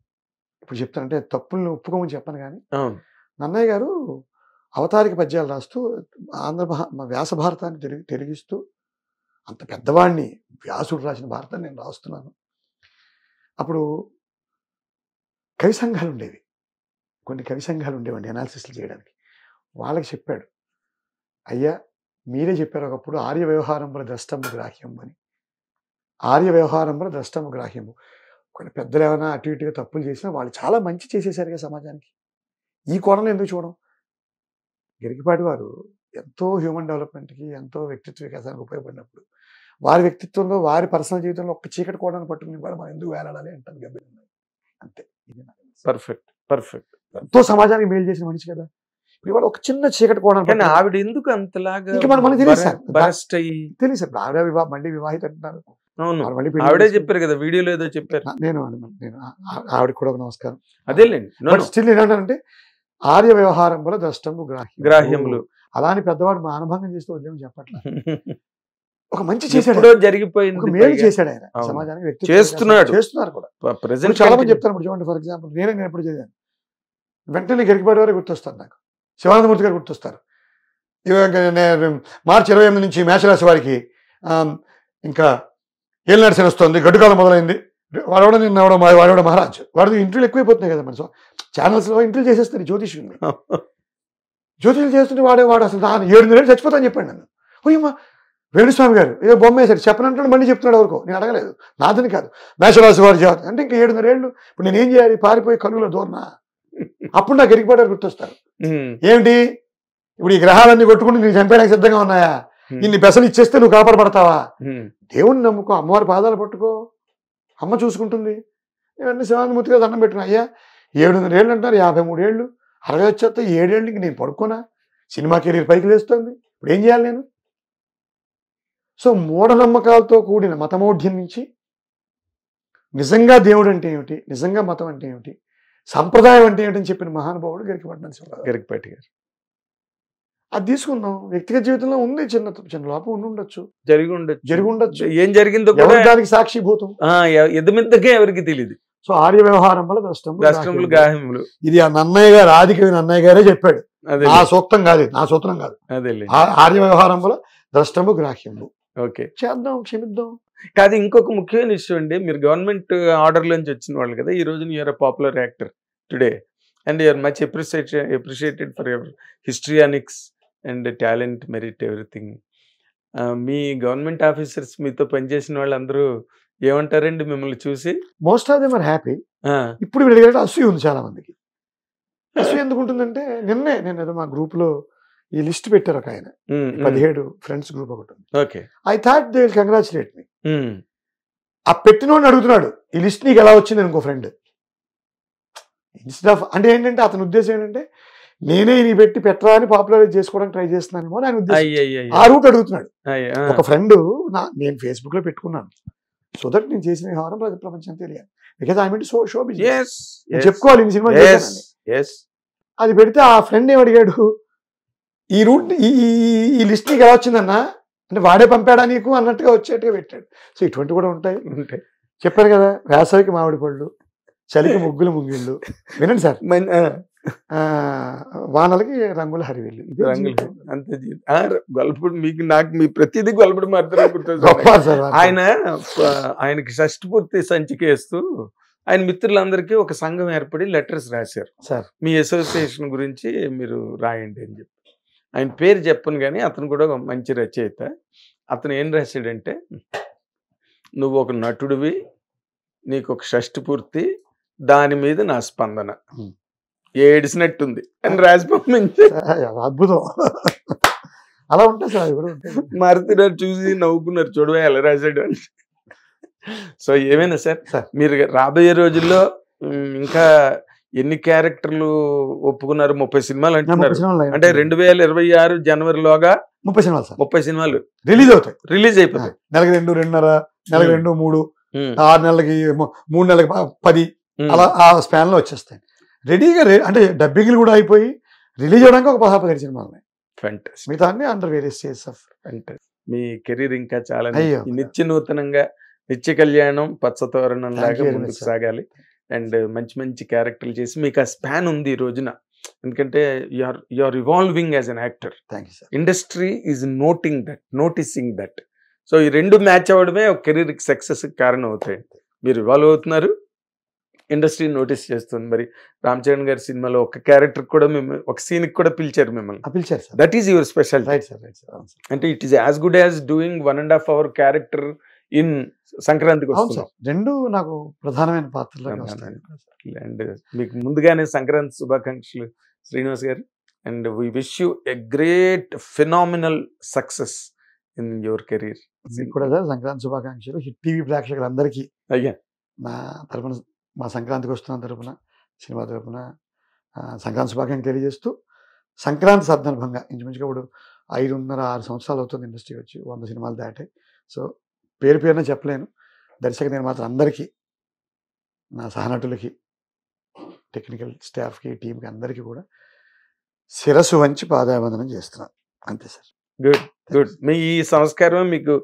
ఇప్పుడు చెప్తానంటే తప్పులను ఒప్పుకోమని చెప్పను, కానీ నన్నయ్య గారు అవతారిక పద్యాలు రాస్తూ వ్యాస భారతాన్ని తిరిగిస్తూ, అంత పెద్దవాడిని, వ్యాసుడు రాసిన భారతాన్ని నేను రాస్తున్నాను. అప్పుడు కవి సంఘాలు ఉండేవి, కొన్ని కవి సంఘాలు ఉండేవండి అనాలిసిస్లు చేయడానికి. వాళ్ళకి చెప్పాడు, అయ్యా మీరే చెప్పారు ఒకప్పుడు ఆర్య వ్యవహారంలో ద్రష్టము గ్రాహ్యము అని. ఆర్య వ్యవహారంలో ద్రష్టము గ్రాహ్యము. కొన్ని పెద్దలు ఏమైనా అటు ఇటుగా తప్పులు చేసినా వాళ్ళు చాలా మంచి చేసేసారుగా సమాజానికి. ఈ కోణంలో ఎందుకు చూడడం? గరికపాటి వారు ఎంతో హ్యూమన్ డెవలప్మెంట్కి, ఎంతో వ్యక్తిత్వ వికాసానికి ఉపయోగపడినప్పుడు వారి వ్యక్తిత్వంలో, వారి పర్సనల్ జీవితంలో ఒక్క చీకటి కోణాన్ని పట్టుకుని కూడా మనం ఎందుకు వేలాడాలి అంటాను గంభీరంగా. అంతే. పర్ఫెక్ట్. ఎంతో సమాజానికి మేలు చేసిన మనిషి కదా. ఇప్పుడు ఇవాళ ఒక చిన్న చీకటి కోణం, ఆవిడ ఎందుకు అంతలాగా ఇంకా మనకి తెలియదు సార్. ఆవిడ మళ్ళీ వివాహిత అంటున్నారు. ఆవిడే చెప్పారు కదా వీడియోలో, ఏదో చెప్పారు. నేను ఆవిడకి కూడా ఒక నమస్కారం. అదేలేండి. స్టిల్ ఏంటంటే ఆర్య వ్యవహారం వల్ల ద్రష్టము గ్రాహ్యములు అలాని పెద్దవాడు మా అనుభవం చేస్తూ వద్దేమని చెప్పట్లా. ఒక మంచి చేశాడు, జరిగిపోయింది, మేలు చేశాడు ఆయన సమాజానికి, చేస్తున్నారు కూడా. చాలా మంది చెప్తాను. ఇప్పుడు చూడండి, ఫర్ ఎగ్జాంపుల్ నేను ఎప్పుడు చదివాను, వెంటనే గరికపాటి వారే గుర్తొస్తారు నాకు. శివానందమూర్తి గారు గుర్తొస్తారు. మార్చి 28 నుంచి మేషరాశి వారికి ఇంకా ఏలినాడు శని వస్తుంది, గడ్డుకాలం మొదలైంది. వాడవడం మహారాజ్, వాడిది ఇంటర్వ్యూలు ఎక్కువైపోతున్నాయి కదా. మన ఛానల్స్లో ఇంటర్వ్యూ చేసేస్తారు ఈ జ్యోతిష్యుడిని. జ్యోతిష్యులు చేస్తుంటే వాడు అసలు 7 ఏళ్ళు చచ్చిపోతాను చెప్పాడు నన్ను. ఓయమ్మా వేణుస్వామి గారు ఏదో బొమ్మ వేశాడు చెప్పనంటాడు, మళ్ళీ చెప్తున్నాడు ఎవరికో, నేను అడగలేదు, నాదని కాదు, మేషరాశి వారి జాతకం అంటే ఇంకా 7.5 ఏళ్ళు. ఇప్పుడు నేను ఏం చేయాలి, పారిపోయి కనుగొలో దూరనా? అప్పుడు నాకు ఎరిగిపడ్డారు గుర్తొస్తారు. ఏమిటి ఇప్పుడు ఈ గ్రహాలన్నీ కొట్టుకుంటూ నేను చంపేయడానికి సిద్ధంగా ఉన్నాయా? ఇన్ని పెసలు ఇచ్చేస్తే నువ్వు కాపాడబడతావా? దేవుణ్ణి నమ్ముకో, అమ్మవారి పాదాలు పట్టుకో, అమ్మ చూసుకుంటుంది. ఇవన్నీ శివానుమూర్తిగా దండం పెట్టుకున్నా. అయ్యా 7.5 ఏళ్ళు అంటారు, 53 ఏళ్ళు 60 వచ్చేస్తే 7 ఏళ్ళకి నేను పడుకోనా? సినిమా కెరీర్ పైకి లేస్తుంది, ఇప్పుడు ఏం చేయాలి నేను? సో మూఢనమ్మకాలతో కూడిన మతమౌఢ్యం నుంచి నిజంగా దేవుడు అంటే ఏమిటి, నిజంగా మతం అంటే ఏమిటి, సంప్రదాయం అంటే ఏమిటని చెప్పిన మహానుభావుడు గరికపాటి గారు. అది తీసుకుందాం. వ్యక్తిగత జీవితంలో ఉంది చిన్న లోపం ఉండొచ్చు, జరిగి ఉండొచ్చు. ఏం జరిగిందో దానికి సాక్షిభూతం ఎదుమిద్దకే ఎవరికి తెలియదు. సో ఆర్య వ్యవహారం వల్ల ద్రష్టములు గాయములు, ఇది ఆ నన్నయ్య గారు, ఆదికవి నన్నయ్య గారే చెప్పాడు. నా సూక్తం కాదు, నా సూత్రం కాదు. ఆర్య వ్యవహారం వల్ల ద్రష్టము గ్రాహ్యము. ఓకే, చేద్దాం, క్షమిద్దాం. కాదు, ఇంకొక ముఖ్యమైన విషయం అండి, మీరు గవర్నమెంట్ ఆర్డర్ నుంచి వచ్చిన వాళ్ళు కదా, ఈ రోజు you're a popular actor today and you're much appreciated for your histrionics and talent, merit, everything. మీ గవర్నమెంట్ ఆఫీసర్స్ మీతో పనిచేసిన వాళ్ళందరూ ఏమంటారండి మిమ్మల్ని చూసి? Most of them are happy. ఇప్పుడు వీళ్ళకి అసూయ ఉంది చాలా మందికి. అసూయ ఎందుకు ఉంటుందంటే, నేను ఏదో మా గ్రూప్ లో ఈ లిస్ట్ పెట్టారు ఒక ఆయన, 17 ఫ్రెండ్స్ గ్రూప్ ఒకటి. Okay, I thought they will congratulate me. ఆ పెట్టినోడిని అడుగుతున్నాడు, ఈ లిస్ట్ నీకు ఎలా వచ్చింది ఇంకో ఫ్రెండ్. ఇన్స్టెడ్ ఆఫ్ అంటే ఏంటంటే అతని ఉద్దేశం ఏంటంటే, నేనే నీ పెట్టి పెట్టరా అని పాపులరైజ్ చేసుకోవడానికి ట్రై చేస్తున్నాను అని ఆయన ఉద్దేశం. ఆ రూట్ అడుగుతున్నాడు. ఒక ఫ్రెండ్ నేను ఫేస్బుక్ లో పెట్టుకున్నాను, సో దట్ నేను చేసిన వ్యవహారం ప్రపంచం తెలియాలి. Because I mean show business చెప్పుకోవాలి, ఈ సినిమా అది పెడితే ఆ ఫ్రెండ్ ఏమడిగాడు, ఈ రూట్ ఈ లిస్ట్ నీకు ఎలా వచ్చిందన్నా అంటే, వాడే పంపాడా నీకు అన్నట్టుగా వచ్చేట్టుగా పెట్టాడు. సో ఇటువంటి కూడా ఉంటాయి. చెప్పారు కదా, వేసవికి మామిడి పళ్ళు, చలికి ముగ్గులు ముంగిళ్ళు. వినండి సార్, వానలకి రంగుల హరివిల్లు. అంతే గొల్లపుడు. మీకు నాకు మీ ప్రతిదీ గొల్లపుడు మాత్రం. ఆయనకి షష్ఠి పూర్తి సంచికేస్తూ ఆయన మిత్రులందరికీ ఒక సంఘం ఏర్పడి లెటర్స్ రాశారు. సార్ మీ అసోసియేషన్ గురించి మీరు రాయండి అని చెప్పి. ఆయన పేరు చెప్పను కానీ అతను కూడా ఒక మంచి రచయిత. అతను ఏం రాశాడంటే, నువ్వు ఒక నటుడివి, నీకు ఒక షష్ఠి పూర్తి, దాని మీద నా స్పందన ఏడిసినట్టుంది అని రాసి పంపించి. అద్భుతం. అలా ఉంటాయి సార్, కూడా ఉంటాయి. మారుతున్నారు, చూసి నవ్వుకున్నారు, చూడవే ఎలా రాశాడు అని. సో ఏమైనా సార్, మీరు రాబోయే రోజుల్లో ఇంకా ఎన్ని క్యారెక్టర్లు ఒప్పుకున్నారు? 30 సినిమాలు అంటున్నారు. అంటే 2026 జనవరిలోగా 30 సినిమాలు రిలీజ్ అయిపోతాయి. నెలకి 2, 2.5, నెలకి 2, 3, 6 నెలలకి 3 నెలలకి 10 అలా ఆ స్పాన్ లో వచ్చేస్తాయి రెడీగా. అంటే డబ్బింగ్లు కూడా అయిపోయి రిలీజ్ అవడానికి ఒక 10-15 సినిమాలు ఉన్నాయి. మిగతా అన్ని under various stages of. Me career ఇంకా చాలా నిత్య నూతనంగా, నిత్య కళ్యాణం, పచ్చతోరణం లాగా ముందుకు సాగాలి. అండ్ మంచి మంచి క్యారెక్టర్లు చేసి మీకు ఆ స్పాన్ ఉంది ఈ రోజున. ఎందుకంటే you are evolving as an actor. Industry is noticing that. So ఈ రెండు మ్యాచ్ అవ్వడమే ఒక కెరీర్ సక్సెస్ కారణం అవుతాయి. మీరు ఇవాల్వ్ అవుతున్నారు, ఇండస్ట్రీ నోటీస్ చేస్తుంది. మరి రామ్ చరణ్ గారి సినిమాలో ఒక క్యారెక్టర్ కూడా ఒక సీన్ కూడా పిలిచారు మిమ్మల్ని. That is your special. అంటే it is as good as doing 1.5 hour character in సంక్రాంతికి వస్తుంది. రెండు నాకు ప్రధానమైన పాత్రలు. అండ్ మీకు ముందుగానే సంక్రాంతి శుభాకాంక్షలు శ్రీనివాస్ గారు. And we wish you a great phenomenal success in your career. మీకు కూడా సార్ సంక్రాంతి శుభాకాంక్షలు. హిట్ టీవీ ప్రేక్షకులందరికీ అయ్యా నా తరపున, మా సంక్రాంతికి వస్తున్న తరపున, సినిమా తరపున సంక్రాంతి శుభాకాంక్షలు తెలియజేస్తూ, సంక్రాంతి సందర్భంగా ఇంచుమించుగా ఇప్పుడు 5.5-6 సంవత్సరాలు అవుతుంది ఇండస్ట్రీకి వచ్చి, 100 సినిమాలు దాటాయి. సో పేరు పేరున చెప్పలేను. దర్శక నిర్మాతలు అందరికీ, నా సహనటులకి, టెక్నికల్ స్టాఫ్కి, టీంకి అందరికీ కూడా శిరస్సు వంచి పాదాభివందనం చేస్తున్నాను. అంతే సార్. Good good. మీ ఈ సంస్కారం మీకు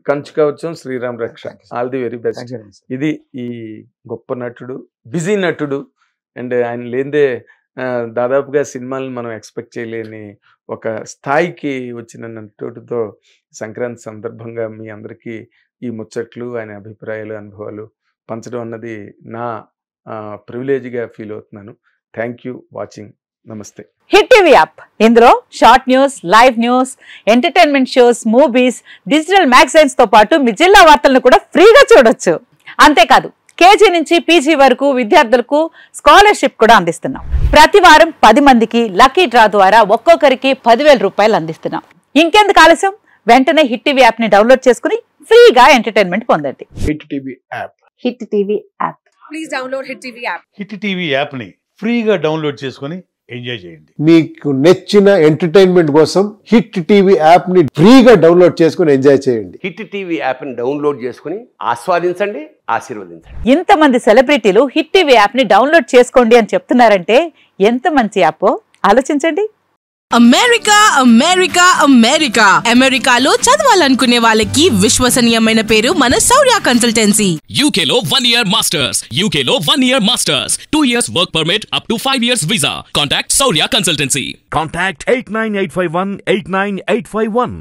కంచు కావచ్చు. శ్రీరామ్ రక్ష. All the very best. ఇది ఈ గొప్ప నటుడు, బిజీ నటుడు. అండ్ ఆయన లేదే దాదాపుగా సినిమాలను మనం ఎక్స్పెక్ట్ చేయలేని ఒక స్థాయికి వచ్చిన నటుడితో సంక్రాంతి సందర్భంగా మీ అందరికీ ఈ ముచ్చట్లు, ఆయన అభిప్రాయాలు, అనుభవాలు పంచడం అన్నది నా ప్రివిలేజ్గా ఫీల్ అవుతున్నాను. Thank you watching. నమస్తే. హిట్ టీవీ యాప్, ఇందులో short news, live news, entertainment shows, movies, digital magazines తో పాటు మీ జిల్లా వార్తలను కూడా ఫ్రీగా చూడొచ్చు. అంతేకాదు కేజీ నుంచి పీజీ వరకు విద్యార్థులకు స్కాలర్షిప్ కూడా అందిస్తున్నాం. ప్రతి వారం 10 మందికి లక్కీ డ్రా ద్వారా ఒక్కొక్కరికి 10,000 రూపాయలు అందిస్తున్నాం. ఇంకెందుకు ఆలస్యం, వెంటనే హిట్ టీవీ యాప్ ని డౌన్లోడ్ చేసుకుని ఫ్రీగా ఎంటర్టైన్మెంట్ పొందండి. Hit TV app. Hit TV app. Please download Hit TV app. Hit TV యాప్ని ఫ్రీగా డౌన్లోడ్ చేసుకొని ఎంజాయ్ చేయండి. మీకు నచ్చిన ఎంటర్టైన్మెంట్ కోసం హిట్ టీవీ యాప్ ని ఫ్రీగా డౌన్లోడ్ చేసుకుని ఎంజాయ్ చేయండి. హిట్ టీవీ యాప్ని డౌన్లోడ్ చేసుకుని ఆస్వాదించండి, ఆశీర్వదించండి. ఇంతమంది సెలబ్రిటీలు హిట్ టీవీ యాప్ ని డౌన్లోడ్ చేసుకోండి అని చెప్తున్నారంటే ఎంత మంచి యాప్ ఆలోచించండి. అమెరికా అమెరికా అమెరికా అమెరికాలో చదవాలనుకునే వాళ్ళకి విశ్వసనీయమైన పేరు మన శౌర్య కన్సల్టెన్సీ. UK లో 1 year masters. UK లో 1 year masters. 2 years work permit up to 5 years visa. Contact Saurya Consultancy. Contact 89851 89851.